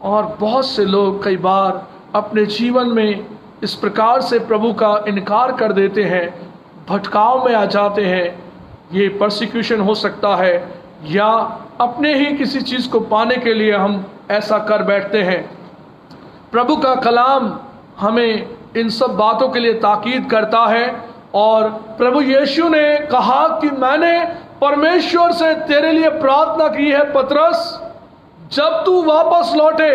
और बहुत से लोग कई बार अपने जीवन में इस प्रकार से प्रभु का इनकार कर देते हैं, भटकाव में आ जाते हैं। ये परसिक्यूशन हो सकता है या अपने ही किसी चीज को पाने के लिए हम ऐसा कर बैठते हैं। प्रभु का कलाम हमें इन सब बातों के लिए ताकीद करता है और प्रभु यीशु ने कहा कि मैंने परमेश्वर से तेरे लिए प्रार्थना की है पतरस, जब तू वापस लौटे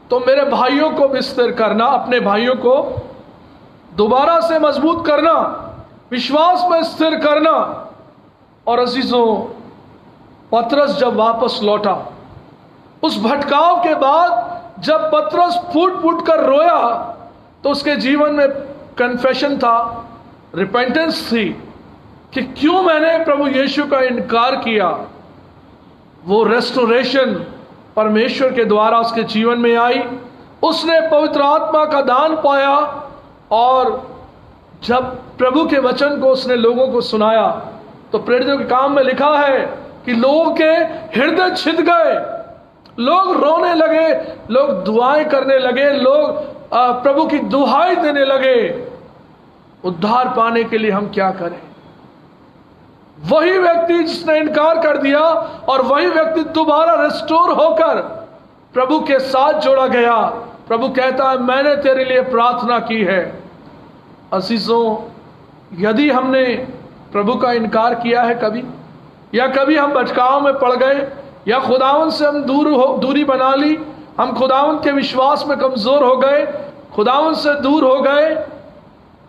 तो मेरे भाइयों को भी स्थिर करना, अपने भाइयों को दोबारा से मजबूत करना, विश्वास में स्थिर करना। और अजीजों, पतरस जब वापस लौटा, उस भटकाव के बाद जब पतरस फूट फूट कर रोया तो उसके जीवन में कन्फेशन था, रिपेंटेंस थी कि क्यों मैंने प्रभु यीशु का इनकार किया। वो रेस्टोरेशन परमेश्वर के द्वारा उसके जीवन में आई, उसने पवित्र आत्मा का दान पाया और जब प्रभु के वचन को उसने लोगों को सुनाया तो प्रेरितों के काम में लिखा है कि लोगों के हृदय छिद गए, लोग रोने लगे, लोग दुआएं करने लगे, लोग प्रभु की दुहाई देने लगे। उद्धार पाने के लिए हम क्या करें? वही व्यक्ति जिसने इनकार कर दिया और वही व्यक्ति दोबारा रिस्टोर होकर प्रभु के साथ जोड़ा गया। प्रभु कहता है मैंने तेरे लिए प्रार्थना की है। अजीजों, यदि हमने प्रभु का इनकार किया है कभी, या कभी हम भटकाव में पड़ गए, या खुदावन से हम दूरी बना ली, हम खुदावन के विश्वास में कमजोर हो गए, खुदावन से दूर हो गए,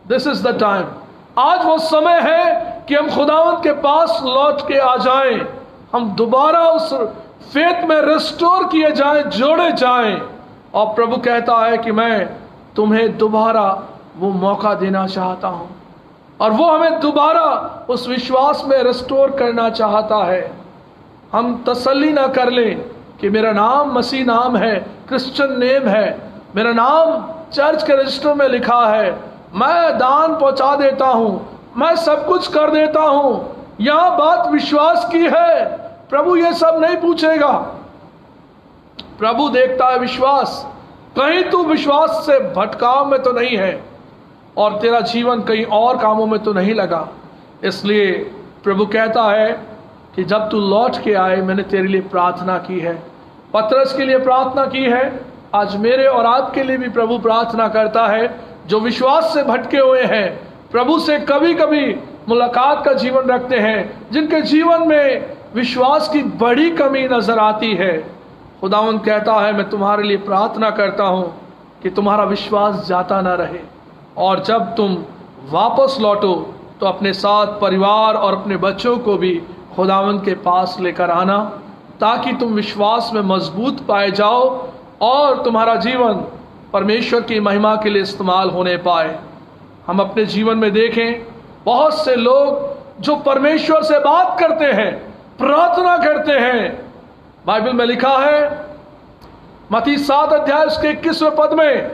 दिस इज द टाइम, आज वो समय है कि हम खुदावन के पास लौट के आ जाएं, हम दोबारा उस फेथ में रिस्टोर किए जाएं, जोड़े जाएं। और प्रभु कहता है कि मैं तुम्हें दोबारा वो मौका देना चाहता हूं, और वो हमें दोबारा उस विश्वास में रिस्टोर करना चाहता है। हम तसल्ली ना कर लें कि मेरा नाम मसीह नाम है, क्रिश्चियन नेम है, मेरा नाम चर्च के रजिस्टर में लिखा है, मैं दान पहुंचा देता हूं, मैं सब कुछ कर देता हूं। यहां बात विश्वास की है। प्रभु ये सब नहीं पूछेगा। प्रभु देखता है विश्वास, कहीं तू विश्वास से भटकाव में तो नहीं है और तेरा जीवन कहीं और कामों में तो नहीं लगा। इसलिए प्रभु कहता है कि जब तू लौट के आए, मैंने तेरे लिए प्रार्थना की है, पतरस के लिए प्रार्थना की है, आज मेरे और आपके लिए भी प्रभु प्रार्थना करता है जो विश्वास से भटके हुए हैं, प्रभु से कभी कभी मुलाकात का जीवन रखते हैं, जिनके जीवन में विश्वास की बड़ी कमी नजर आती है। खुदावंद कहता है मैं तुम्हारे लिए प्रार्थना करता हूं कि तुम्हारा विश्वास जाता ना रहे, और जब तुम वापस लौटो तो अपने साथ परिवार और अपने बच्चों को भी खुदावंद के पास लेकर आना, ताकि तुम विश्वास में मजबूत पाए जाओ और तुम्हारा जीवन परमेश्वर की महिमा के लिए इस्तेमाल होने पाए। हम अपने जीवन में देखें, बहुत से लोग जो परमेश्वर से बात करते हैं, प्रार्थना करते हैं, बाइबल में लिखा है मत्ती 7 अध्याय उसके 21वें पद में,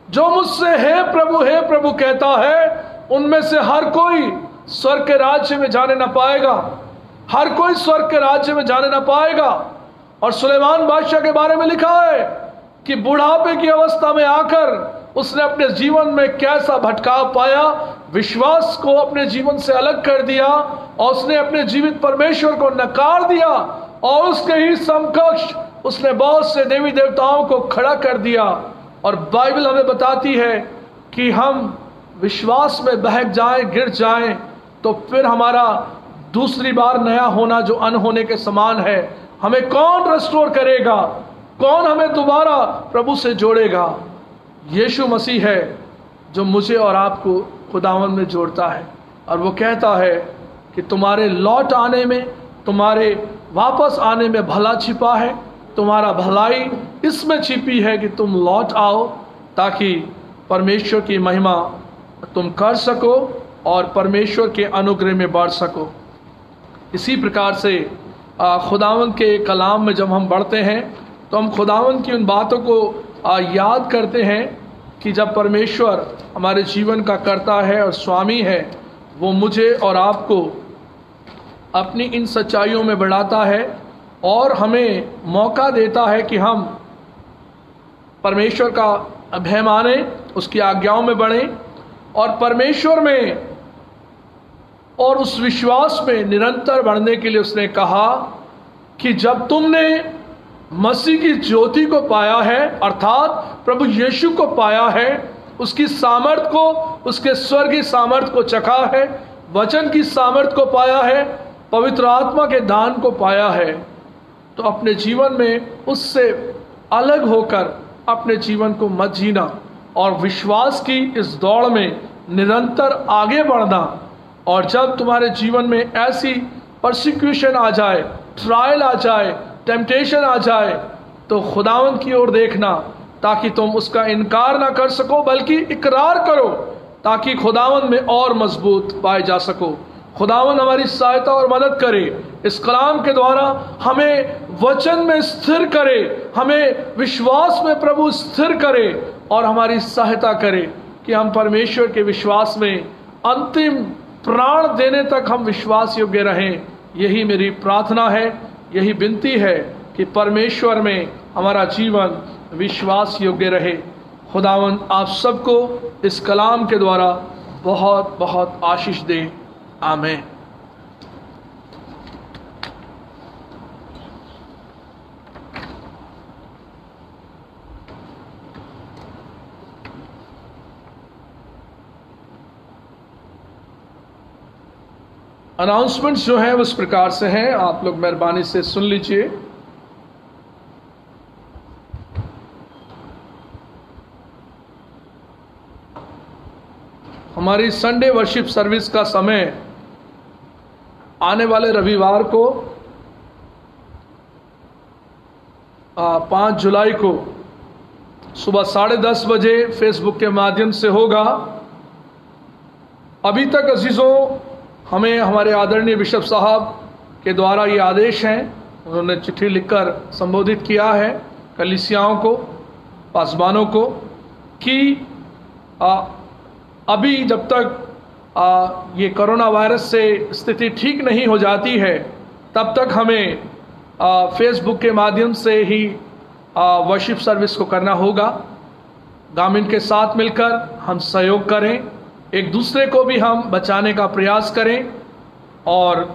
जो मुझसे हे प्रभु कहता है, उनमें से हर कोई स्वर्ग के राज्य में जाने न पाएगा, हर कोई स्वर्ग के राज्य में जाने न पाएगा। और सुलेमान बादशाह के बारे में लिखा है कि बुढ़ापे की अवस्था में आकर उसने अपने जीवन में कैसा भटकाव पाया, विश्वास को अपने जीवन से अलग कर दिया और उसने अपने जीवित परमेश्वर को नकार दिया, और उसके ही समकक्ष उसने बहुत से देवी देवताओं को खड़ा कर दिया। और बाइबल हमें बताती है कि हम विश्वास में बहक जाएं, गिर जाएं, तो फिर हमारा दूसरी बार नया होना जो अनहोने के समान है, हमें कौन रेस्टोर करेगा, कौन हमें दोबारा प्रभु से जोड़ेगा? यीशु मसीह है जो मुझे और आपको खुदावंद में जोड़ता है, और वो कहता है कि तुम्हारे लौट आने में, तुम्हारे वापस आने में भला छिपा है, तुम्हारा भलाई इसमें छिपी है कि तुम लौट आओ, ताकि परमेश्वर की महिमा तुम कर सको और परमेश्वर के अनुग्रह में बढ़ सको। इसी प्रकार से खुदावंद के कलाम में जब हम बढ़ते हैं तो हम खुदावंद की उन बातों को याद करते हैं कि जब परमेश्वर हमारे जीवन का कर्ता है और स्वामी है, वो मुझे और आपको अपनी इन सच्चाइयों में बढ़ाता है और हमें मौका देता है कि हम परमेश्वर का भय माने, उसकी आज्ञाओं में बढ़ें और परमेश्वर में और उस विश्वास में निरंतर बढ़ने के लिए उसने कहा कि जब तुमने मसीह की ज्योति को पाया है, अर्थात प्रभु यीशु को पाया है, उसकी सामर्थ को, उसके स्वर्गीय सामर्थ को चखा है, वचन की सामर्थ को पाया है, पवित्र आत्मा के दान को पाया है, तो अपने जीवन में उससे अलग होकर अपने जीवन को मत जीना और विश्वास की इस दौड़ में निरंतर आगे बढ़ना। और जब तुम्हारे जीवन में ऐसी परसिक्यूशन आ जाए, ट्रायल आ जाए, टेम्पटेशन आ जाए, तो खुदावंद की ओर देखना, ताकि तुम उसका इनकार ना कर सको बल्कि इकरार करो, ताकि खुदावंद में और मजबूत पाए जा सको। खुदावंद हमारी सहायता और मदद करे, इस कलाम के द्वारा हमें वचन में स्थिर करे, हमें विश्वास में प्रभु स्थिर करे और हमारी सहायता करे कि हम परमेश्वर के विश्वास में अंतिम प्राण देने तक हम विश्वास योग्य रहें। यही मेरी प्रार्थना है, यही विनती है कि परमेश्वर में हमारा जीवन विश्वास योग्य रहे। खुदावंद आप सबको इस कलाम के द्वारा बहुत बहुत आशीष दे। आमीन। अनाउंसमेंट्स जो है उस प्रकार से हैं, आप लोग मेहरबानी से सुन लीजिए। हमारी संडे वर्शिप सर्विस का समय आने वाले रविवार को 5 जुलाई को सुबह 10:30 बजे फेसबुक के माध्यम से होगा। अभी तक अजीज़ों, हमें हमारे आदरणीय बिशप साहब के द्वारा ये आदेश हैं, उन्होंने चिट्ठी लिखकर संबोधित किया है कलीसियाओं को, पासबानों को, कि अभी जब तक ये कोरोना वायरस से स्थिति ठीक नहीं हो जाती है तब तक हमें फेसबुक के माध्यम से ही वर्शिप सर्विस को करना होगा। गामिन के साथ मिलकर हम सहयोग करें, एक दूसरे को भी हम बचाने का प्रयास करें और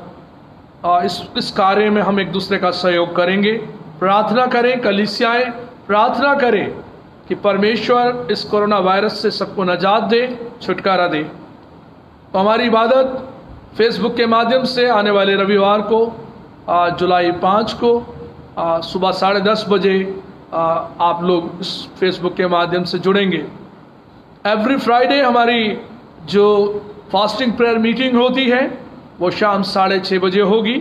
इस कार्य में हम एक दूसरे का सहयोग करेंगे। प्रार्थना करें, कलीसियाएं प्रार्थना करें कि परमेश्वर इस कोरोना वायरस से सबको नजात दे, छुटकारा दे। तो हमारी इबादत फेसबुक के माध्यम से आने वाले रविवार को जुलाई 5 को सुबह 10:30 बजे आप लोग इस फेसबुक के माध्यम से जुड़ेंगे। एवरी फ्राइडे हमारी जो फास्टिंग प्रेयर मीटिंग होती है वो शाम 6:30 बजे होगी,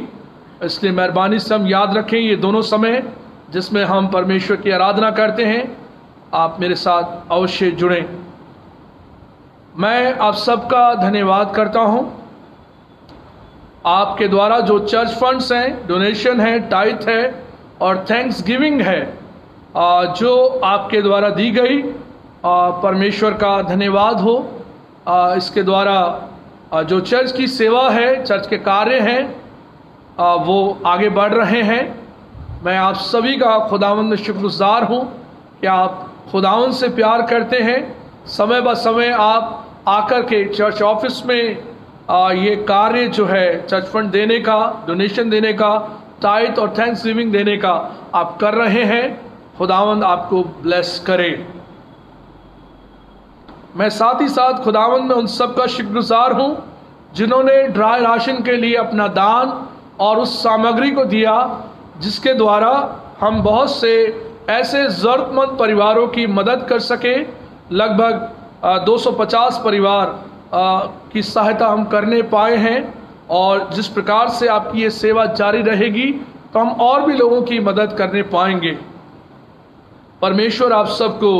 इसलिए मेहरबानी से हम याद रखें ये दोनों समय जिसमें हम परमेश्वर की आराधना करते हैं, आप मेरे साथ अवश्य जुड़ें। मैं आप सबका धन्यवाद करता हूं। आपके द्वारा जो चर्च फंड्स हैं, डोनेशन है, टाइथ है और थैंक्स गिविंग है जो आपके द्वारा दी गई, परमेश्वर का धन्यवाद हो। इसके द्वारा जो चर्च की सेवा है, चर्च के कार्य हैं वो आगे बढ़ रहे हैं। मैं आप सभी का खुदावंद में शुक्रगुजार हूँ कि आप खुदावंद से प्यार करते हैं। समय ब समय आप आकर के चर्च ऑफिस में ये कार्य जो है चर्च फंड देने का, डोनेशन देने का, टाइथ और थैंक्स गिविंग देने का आप कर रहे हैं। खुदावंद आपको ब्लेस करे। मैं साथ ही साथ खुदावंद में उन सब का शुक्रगुजार हूँ जिन्होंने ड्राई राशन के लिए अपना दान और उस सामग्री को दिया जिसके द्वारा हम बहुत से ऐसे ज़रूरतमंद परिवारों की मदद कर सके। लगभग 250 परिवार की सहायता हम करने पाए हैं और जिस प्रकार से आपकी ये सेवा जारी रहेगी तो हम और भी लोगों की मदद करने पाएंगे। परमेश्वर आप सबको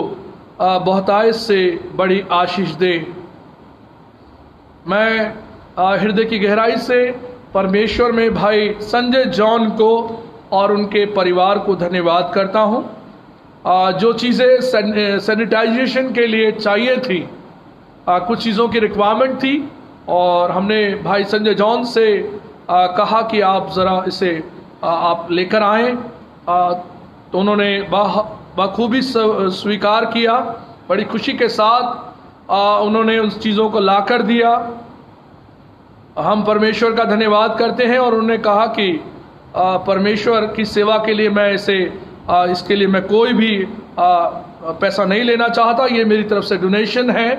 बहुतायत से बड़ी आशीष दे। मैं हृदय की गहराई से परमेश्वर में भाई संजय जॉन को और उनके परिवार को धन्यवाद करता हूं। जो चीज़ें सैनिटाइजेशन के लिए चाहिए थी, कुछ चीज़ों की रिक्वायरमेंट थी और हमने भाई संजय जॉन से कहा कि आप ज़रा इसे आप लेकर आएँ, तो उन्होंने बखूबी स्वीकार किया। बड़ी खुशी के साथ उन्होंने उन चीज़ों को ला कर दिया। हम परमेश्वर का धन्यवाद करते हैं और उन्होंने कहा कि परमेश्वर की सेवा के लिए मैं इसके लिए मैं कोई भी पैसा नहीं लेना चाहता, ये मेरी तरफ से डोनेशन है।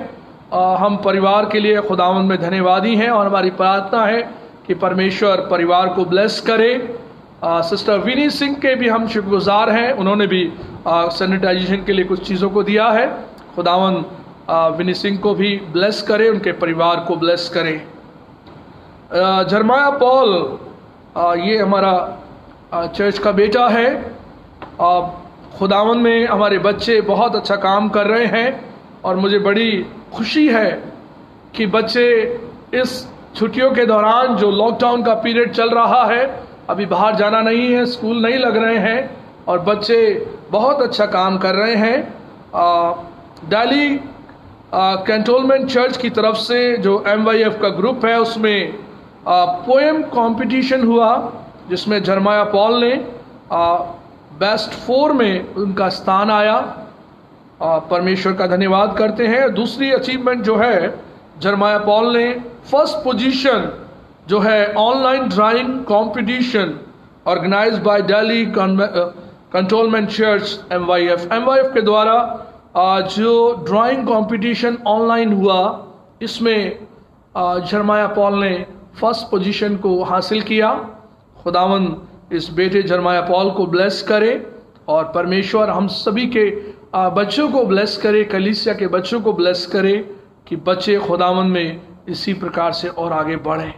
हम परिवार के लिए खुदावंद में धन्यवादी हैं और हमारी प्रार्थना है कि परमेश्वर परिवार को ब्लेस करे। सिस्टर विनी सिंह के भी हम शुक्रगुजार हैं, उन्होंने भी सैनिटाइजेशन के लिए कुछ चीज़ों को दिया है। खुदावंद विनी सिंह को भी ब्लेस करे, उनके परिवार को ब्लेस करे। जरमाया पॉल ये हमारा चर्च का बेटा है। खुदावंद में हमारे बच्चे बहुत अच्छा काम कर रहे हैं और मुझे बड़ी खुशी है कि बच्चे इस छुट्टियों के दौरान जो लॉकडाउन का पीरियड चल रहा है, अभी बाहर जाना नहीं है, स्कूल नहीं लग रहे हैं और बच्चे बहुत अच्छा काम कर रहे हैं। दिल्ली कैंटोनमेंट चर्च की तरफ से जो MYF का ग्रुप है उसमें पोएम कंपटीशन हुआ जिसमें जरमाया पॉल ने बेस्ट 4 में उनका स्थान आया। परमेश्वर का धन्यवाद करते हैं। दूसरी अचीवमेंट जो है, जरमाया पॉल ने फर्स्ट पोजीशन जो है online drawing competition organised by Delhi cantonment church MYF के द्वारा जो ड्राइंग कंपटीशन ऑनलाइन हुआ, इसमें जरमाया पॉल ने फर्स्ट पोजीशन को हासिल किया। खुदावंद इस बेटे जरमाया पॉल को ब्लेस करे और परमेश्वर हम सभी के बच्चों को ब्लेस करे, कलीसिया के बच्चों को ब्लेस करे कि बच्चे खुदावंद में इसी प्रकार से और आगे बढ़ें।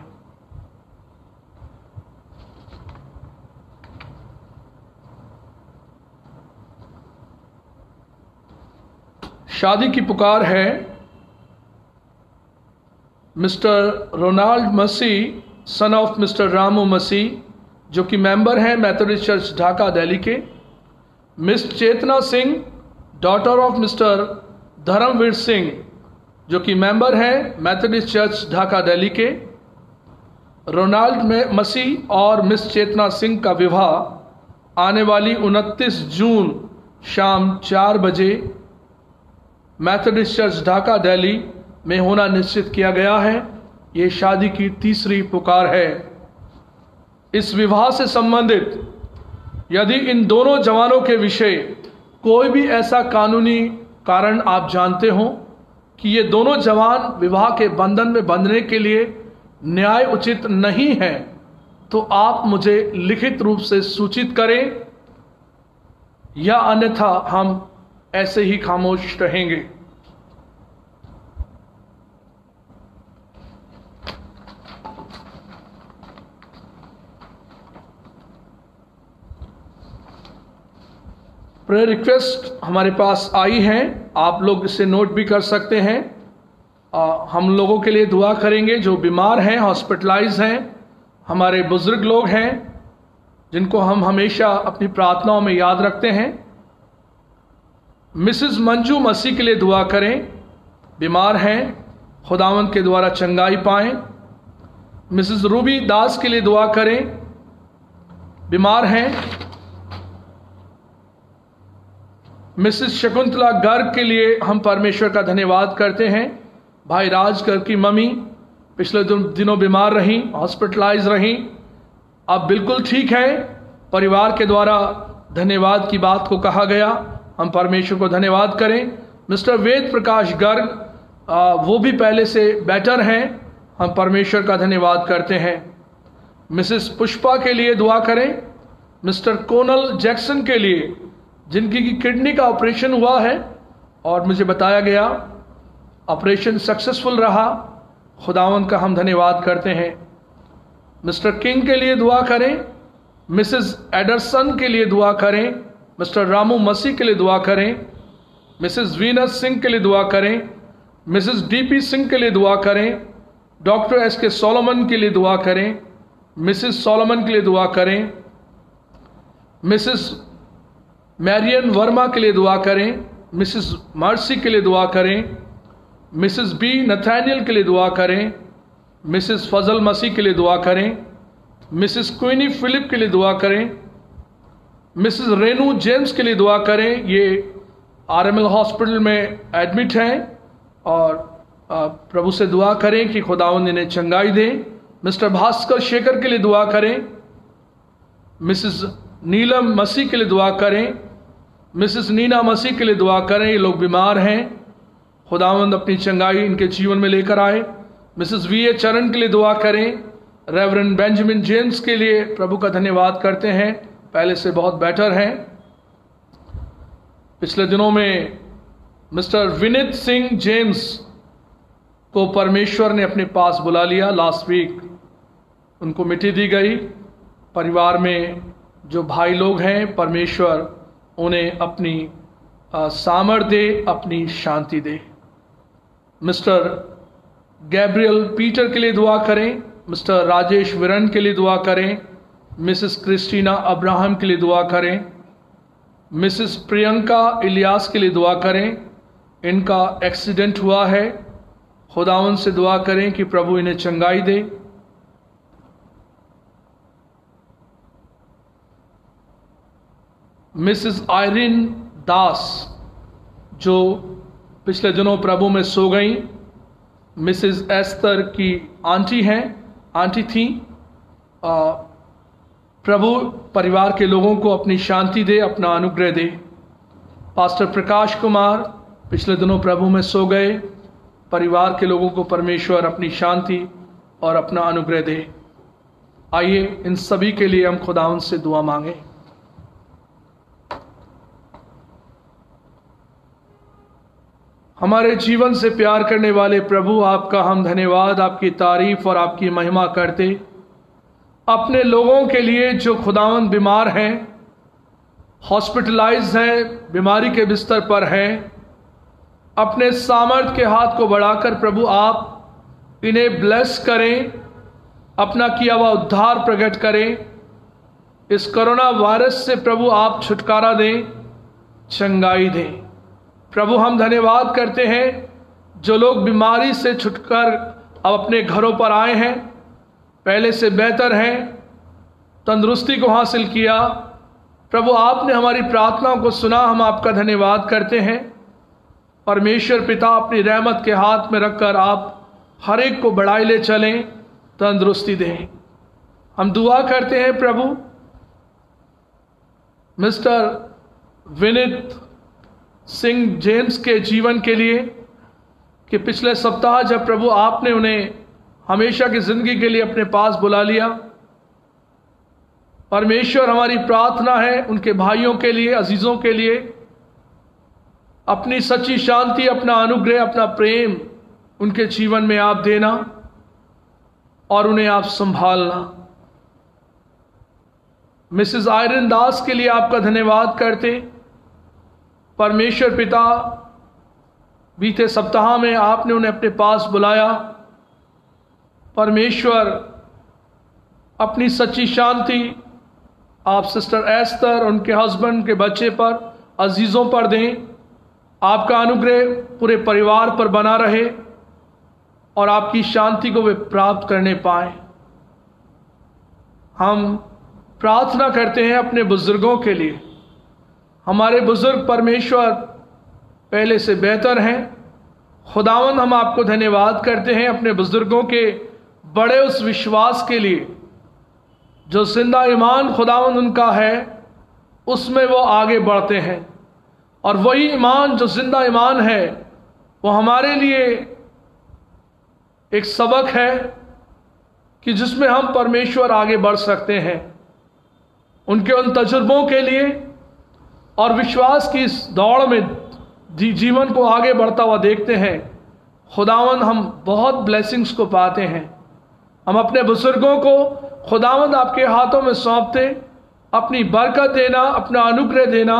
शादी की पुकार है mister Ronald Masih, son of mister Ramu Masih, जो कि मेंबर हैं मेथोडिस्ट चर्च ढाका दिल्ली के। Miss Chetna Singh, daughter of mister Dharamveer Singh, जो कि मेंबर हैं मेथोडिस्ट चर्च ढाका दिल्ली के। रोनाल्ड मसीह और मिस चेतना सिंह का विवाह आने वाली 29 जून शाम 4 बजे मेथोडिस्ट चर्च ढाका दिल्ली में होना निश्चित किया गया है। ये शादी की तीसरी पुकार है। इस विवाह से संबंधित यदि इन दोनों जवानों के विषय कोई भी ऐसा कानूनी कारण आप जानते हो कि ये दोनों जवान विवाह के बंधन में बंधने के लिए न्याय उचित नहीं है, तो आप मुझे लिखित रूप से सूचित करें, या अन्यथा हम ऐसे ही खामोश रहेंगे। प्रेयर रिक्वेस्ट हमारे पास आई हैं, आप लोग इसे नोट भी कर सकते हैं। हम लोगों के लिए दुआ करेंगे जो बीमार हैं, हॉस्पिटलाइज हैं, हमारे बुजुर्ग लोग हैं जिनको हम हमेशा अपनी प्रार्थनाओं में याद रखते हैं। मिसेस मंजू मसीह के लिए दुआ करें, बीमार हैं, खुदावंद के द्वारा चंगाई पाएं। मिसेस रूबी दास के लिए दुआ करें, बीमार हैं। मिसेस शकुंतला गर्ग के लिए हम परमेश्वर का धन्यवाद करते हैं। भाई राज गर्ग की मम्मी पिछले दिनों बीमार रहीं, हॉस्पिटलाइज रहीं, अब बिल्कुल ठीक है। परिवार के द्वारा धन्यवाद की बात को कहा गया, हम परमेश्वर को धन्यवाद करें। मिस्टर वेद प्रकाश गर्ग वो भी पहले से बेटर हैं, हम परमेश्वर का धन्यवाद करते हैं। मिसेस पुष्पा के लिए दुआ करें। मिस्टर कोनल जैक्सन के लिए जिनकी किडनी का ऑपरेशन हुआ है और मुझे बताया गया ऑपरेशन सक्सेसफुल रहा, खुदावंद का हम धन्यवाद करते हैं। मिस्टर किंग के लिए दुआ करें। मिसेस एडरसन के लिए दुआ करें। मिस्टर रामू मसीह के लिए दुआ करें। मिसेस वीनस सिंह के लिए दुआ करें। मिसेस डीपी सिंह के लिए दुआ करें। डॉक्टर एस के सोलोमन के लिए दुआ करें। मिसेस सोलोमन के लिए दुआ करें। मिसेस मैरियन वर्मा के लिए दुआ करें। मिसेस मर्सी के लिए दुआ करें। मिसेस बी नथानियल के लिए दुआ करें। मिसेस फजल मसीह के लिए दुआ करें। मिसेस क्वीनी फिलिप के लिए दुआ करें। मिसेस रेनू जेम्स के लिए दुआ करें, ये आरएमएल हॉस्पिटल में एडमिट हैं और प्रभु से दुआ करें कि खुदावंद इन्हें चंगाई दे। मिस्टर भास्कर शेखर के लिए दुआ करें। मिसेस नीलम मसीह के लिए दुआ करें। मिसेस नीना मसीह के लिए दुआ करें, ये लोग बीमार हैं, खुदावंद अपनी चंगाई इनके जीवन में लेकर आए। मिसेस वी ए चरण के लिए दुआ करें। रेवरेंड बेंजामिन जेम्स के लिए प्रभु का धन्यवाद करते हैं, पहले से बहुत बेटर हैं। पिछले दिनों में मिस्टर विनीत सिंह जेम्स को परमेश्वर ने अपने पास बुला लिया। लास्ट वीक उनको मिट्टी दी गई। परिवार में जो भाई लोग हैं, परमेश्वर उन्हें अपनी सामर्थ्य दे, अपनी शांति दे। मिस्टर गैब्रियल पीटर के लिए दुआ करें। मिस्टर राजेश विरन के लिए दुआ करें। मिसेस क्रिस्टीना अब्राहम के लिए दुआ करें। मिसेस प्रियंका इलियास के लिए दुआ करें, इनका एक्सीडेंट हुआ है, खुदावंद से दुआ करें कि प्रभु इन्हें चंगाई दे। मिसेस आयरिन दास जो पिछले दिनों प्रभु में सो गई, मिसेस एस्तर की आंटी थी। प्रभु परिवार के लोगों को अपनी शांति दे, अपना अनुग्रह दे। पास्टर प्रकाश कुमार पिछले दिनों प्रभु में सो गए, परिवार के लोगों को परमेश्वर अपनी शांति और अपना अनुग्रह दे। आइए इन सभी के लिए हम खुदावंद से दुआ मांगे। हमारे जीवन से प्यार करने वाले प्रभु, आपका हम धन्यवाद, आपकी तारीफ और आपकी महिमा करते अपने लोगों के लिए जो खुदावंद बीमार हैं, हॉस्पिटलाइज हैं, बीमारी के बिस्तर पर हैं। अपने सामर्थ के हाथ को बढ़ाकर प्रभु आप इन्हें ब्लेस करें, अपना किया हुआ उद्धार प्रकट करें। इस कोरोना वायरस से प्रभु आप छुटकारा दें, चंगाई दें। प्रभु हम धन्यवाद करते हैं जो लोग बीमारी से छुटकर अब अपने घरों पर आए हैं, पहले से बेहतर हैं, तंदुरुस्ती को हासिल किया। प्रभु आपने हमारी प्रार्थनाओं को सुना, हम आपका धन्यवाद करते हैं। परमेश्वर पिता, अपनी रहमत के हाथ में रखकर आप हर एक को बढ़ाई ले चलें, तंदुरुस्ती दें। हम दुआ करते हैं प्रभु मिस्टर विनीत सिंह जेम्स के जीवन के लिए कि पिछले सप्ताह जब प्रभु आपने उन्हें हमेशा की जिंदगी के लिए अपने पास बुला लिया। परमेश्वर, हमारी प्रार्थना है उनके भाइयों के लिए, अजीजों के लिए अपनी सच्ची शांति, अपना अनुग्रह, अपना प्रेम उनके जीवन में आप देना और उन्हें आप संभालना। मिसेस आयरन दास के लिए आपका धन्यवाद करते। परमेश्वर पिता, बीते सप्ताह में आपने उन्हें अपने पास बुलाया। परमेश्वर, अपनी सच्ची शांति आप सिस्टर एस्तर, उनके हस्बैंड, के बच्चे पर, अजीजों पर दें। आपका अनुग्रह पूरे परिवार पर बना रहे और आपकी शांति को वे प्राप्त करने पाए। हम प्रार्थना करते हैं अपने बुजुर्गों के लिए। हमारे बुजुर्ग परमेश्वर पहले से बेहतर हैं। खुदावंद, हम आपको धन्यवाद करते हैं अपने बुजुर्गों के बड़े उस विश्वास के लिए जो जिंदा ईमान खुदावंद उनका है, उसमें वो आगे बढ़ते हैं। और वही ईमान जो जिंदा ईमान है वो हमारे लिए एक सबक है कि जिसमें हम परमेश्वर आगे बढ़ सकते हैं। उनके उन तजुर्बों के लिए और विश्वास की इस दौड़ में जीवन को आगे बढ़ता हुआ देखते हैं। खुदावंद, हम बहुत ब्लेसिंग्स को पाते हैं। हम अपने बुजुर्गों को खुदावंद आपके हाथों में सौंपते, अपनी बरकत देना, अपना अनुग्रह देना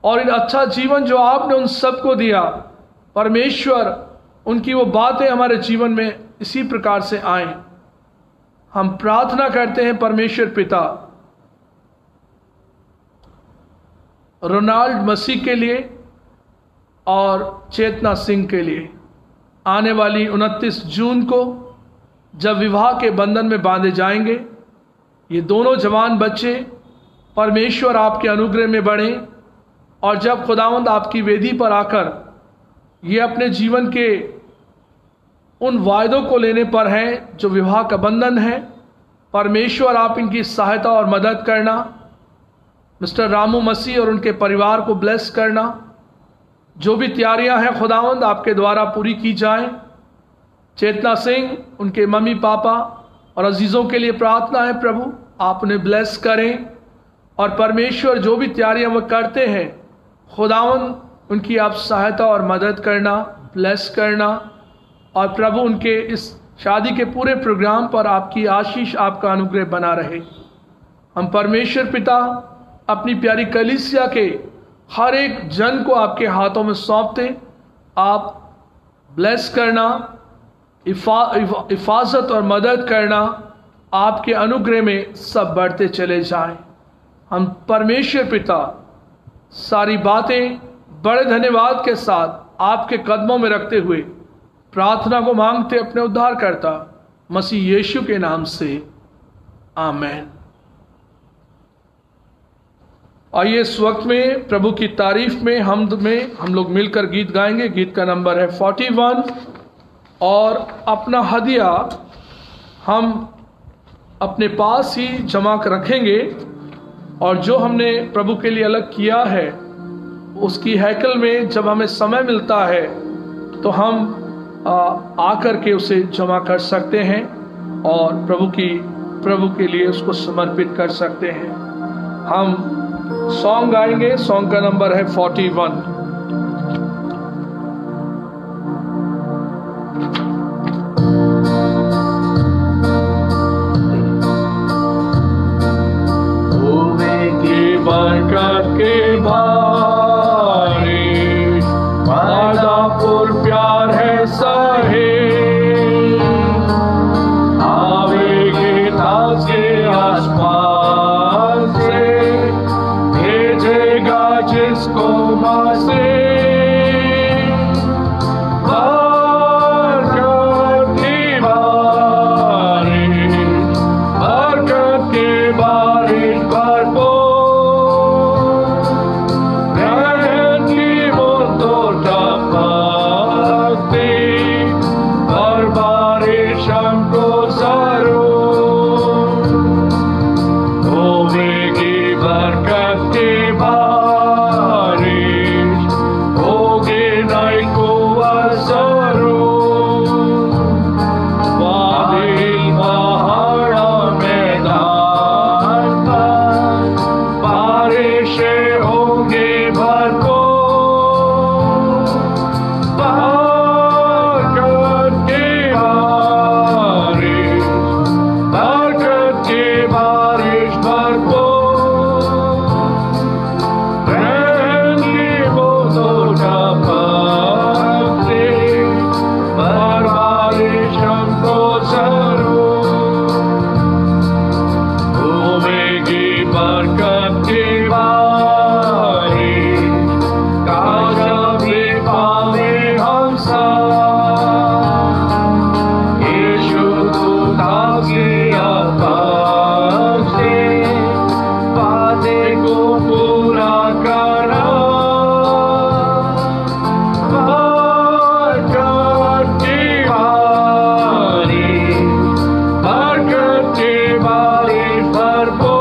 और इन अच्छा जीवन जो आपने उन सबको दिया, परमेश्वर उनकी वो बातें हमारे जीवन में इसी प्रकार से आए। हम प्रार्थना करते हैं परमेश्वर पिता, रोनाल्ड मसीह के लिए और चेतना सिंह के लिए। आने वाली 29 जून को जब विवाह के बंधन में बांधे जाएंगे, ये दोनों जवान बच्चे परमेश्वर आपके अनुग्रह में बढ़ें और जब खुदावंद आपकी वेदी पर आकर ये अपने जीवन के उन वायदों को लेने पर हैं जो विवाह का बंधन है, परमेश्वर आप इनकी सहायता और मदद करना। मिस्टर रामू मसीह और उनके परिवार को ब्लेस करना। जो भी तैयारियां हैं खुदावंद आपके द्वारा पूरी की जाएं। चेतना सिंह, उनके मम्मी पापा और अजीज़ों के लिए प्रार्थना है प्रभु, आप उन्हें ब्लेस करें। और परमेश्वर, जो भी तैयारियां वो करते हैं खुदावंद, उनकी आप सहायता और मदद करना, ब्लेस करना। और प्रभु, उनके इस शादी के पूरे प्रोग्राम पर आपकी आशीष, आपका अनुग्रह बना रहे। हम परमेश्वर पिता अपनी प्यारी कलीसिया के हर एक जन को आपके हाथों में सौंपते, आप ब्लेस करना, हिफाजत और मदद करना, आपके अनुग्रह में सब बढ़ते चले जाएं। हम परमेश्वर पिता सारी बातें बड़े धन्यवाद के साथ आपके कदमों में रखते हुए प्रार्थना को मांगते अपने उद्धारकर्ता मसीह यीशु के नाम से, आमीन। आइए इस वक्त में प्रभु की तारीफ में, हमद में हम लोग मिलकर गीत गाएंगे। गीत का नंबर है 41 और अपना हदिया हम अपने पास ही जमा कर रखेंगे और जो हमने प्रभु के लिए अलग किया है उसकी हैकल में जब हमें समय मिलता है तो हम आकर के उसे जमा कर सकते हैं और प्रभु के लिए उसको समर्पित कर सकते हैं। हम सॉन्ग गाएंगे। सॉन्ग का नंबर है 41। हमको जरूर होगी बरकत की बारिश, होगी नई कुआं जरूर, वादी पहाड़ मैदान पर बारिशें होंगी भरपूर, बरकत की बारिश, बरकत की बारिश भरपूर, रहेंगी वो तो टपकती, पर बारिश हमको जरूर होगी बरकत की बारिश, काश भी पावे हम सब यीशु दूता की आवाज़ से वादे को पूरा करा, बरकत की बारिश, बरकत की बारिश भरपूर,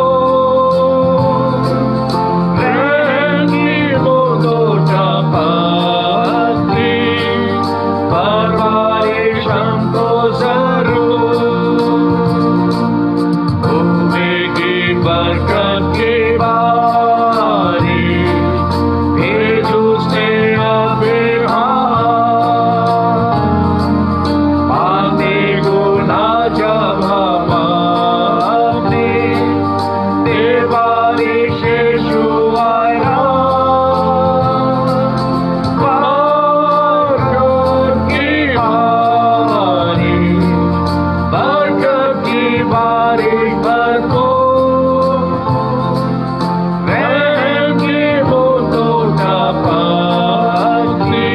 रहेंगी वो तो टपकती, पर बारिश हमको जरूर होगी बरकत की बारिश, भेजो से अब्राहम, आने गुना जब हम अपने दे बारिश यीशु आया, बरकत की बारिश, बरकत की बारिश भरपूर, रहेंगी वो तो टपकती,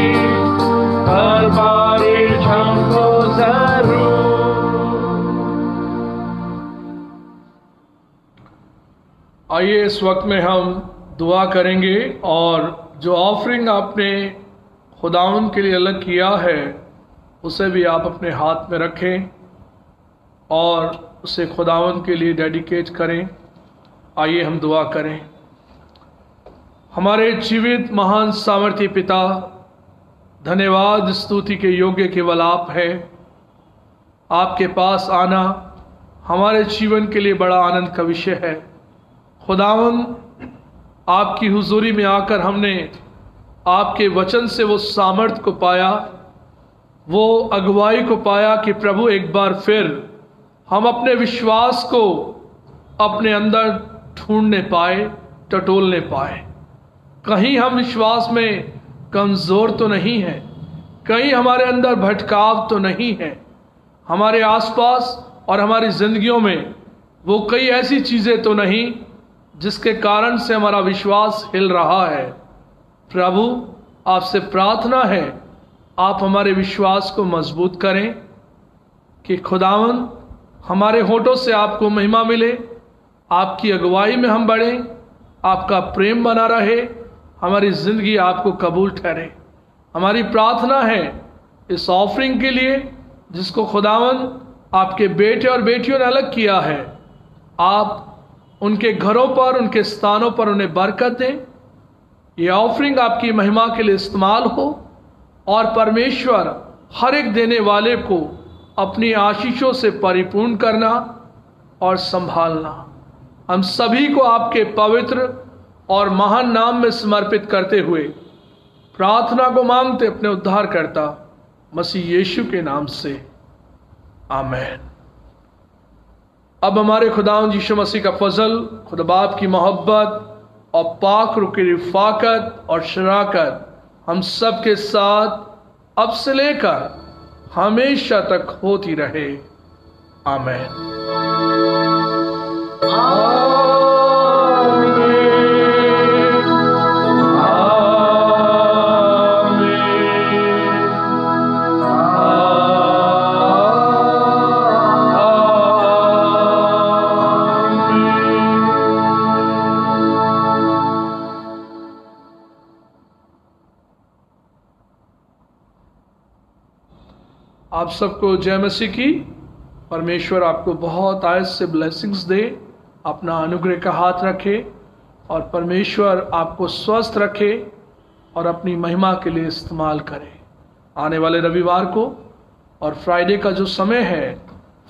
पर बारिश हमको जरूर। आइए इस वक्त में हम दुआ करेंगे और जो ऑफरिंग आपने खुदावन के लिए अलग किया है उसे भी आप अपने हाथ में रखें और उसे खुदावन के लिए डेडिकेट करें। आइए हम दुआ करें। हमारे जीवित महान सामर्थी पिता, धन्यवाद स्तुति के योग्य केवल आप हैं। आपके पास आना हमारे जीवन के लिए बड़ा आनंद का विषय है। खुदावन, आपकी हुजूरी में आकर हमने आपके वचन से वो सामर्थ को पाया, वो अगुवाई को पाया कि प्रभु एक बार फिर हम अपने विश्वास को अपने अंदर ढूंढने पाए, टटोलने पाए। कहीं हम विश्वास में कमज़ोर तो नहीं हैं, कहीं हमारे अंदर भटकाव तो नहीं है। हमारे आसपास और हमारी जिंदगियों में वो कई ऐसी चीज़ें तो नहीं जिसके कारण से हमारा विश्वास हिल रहा है। प्रभु, आपसे प्रार्थना है आप हमारे विश्वास को मजबूत करें कि खुदावन हमारे होठों से आपको महिमा मिले, आपकी अगुवाई में हम बढ़ें, आपका प्रेम बना रहे, हमारी ज़िंदगी आपको कबूल ठहरे। हमारी प्रार्थना है इस ऑफरिंग के लिए जिसको खुदावन आपके बेटे और बेटियों ने अलग किया है, आप उनके घरों पर, उनके स्थानों पर उन्हें बरकत दें। ये ऑफरिंग आपकी महिमा के लिए इस्तेमाल हो और परमेश्वर हर एक देने वाले को अपनी आशीषों से परिपूर्ण करना और संभालना। हम सभी को आपके पवित्र और महान नाम में समर्पित करते हुए प्रार्थना को मांगते अपने उद्धारकर्ता मसीह यीशु के नाम से, आमीन। अब हमारे खुदावंद यीशु मसीह का फजल, खुदा बाप की मोहब्बत और पाक रूह की रिफाकत और शराकत हम सब के साथ अब से लेकर हमेशा तक होती रहे, आमीन। आप सबको जय मसीह की। परमेश्वर आपको बहुत आयत से ब्लेसिंग्स दे, अपना अनुग्रह का हाथ रखे और परमेश्वर आपको स्वस्थ रखे और अपनी महिमा के लिए इस्तेमाल करे। आने वाले रविवार को और फ्राइडे का जो समय है,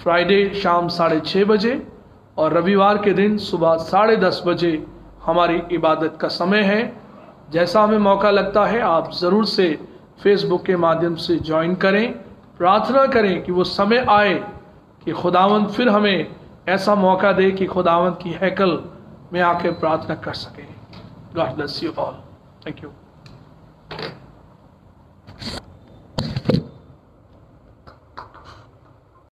फ्राइडे शाम 6:30 बजे और रविवार के दिन सुबह 10:30 बजे हमारी इबादत का समय है। जैसा हमें मौका लगता है आप ज़रूर से फेसबुक के माध्यम से ज्वाइन करें। प्रार्थना करें कि वो समय आए कि खुदावंद फिर हमें ऐसा मौका दे कि खुदावंद की हैकल में आके प्रार्थना कर सकें। God bless you all. Thank you.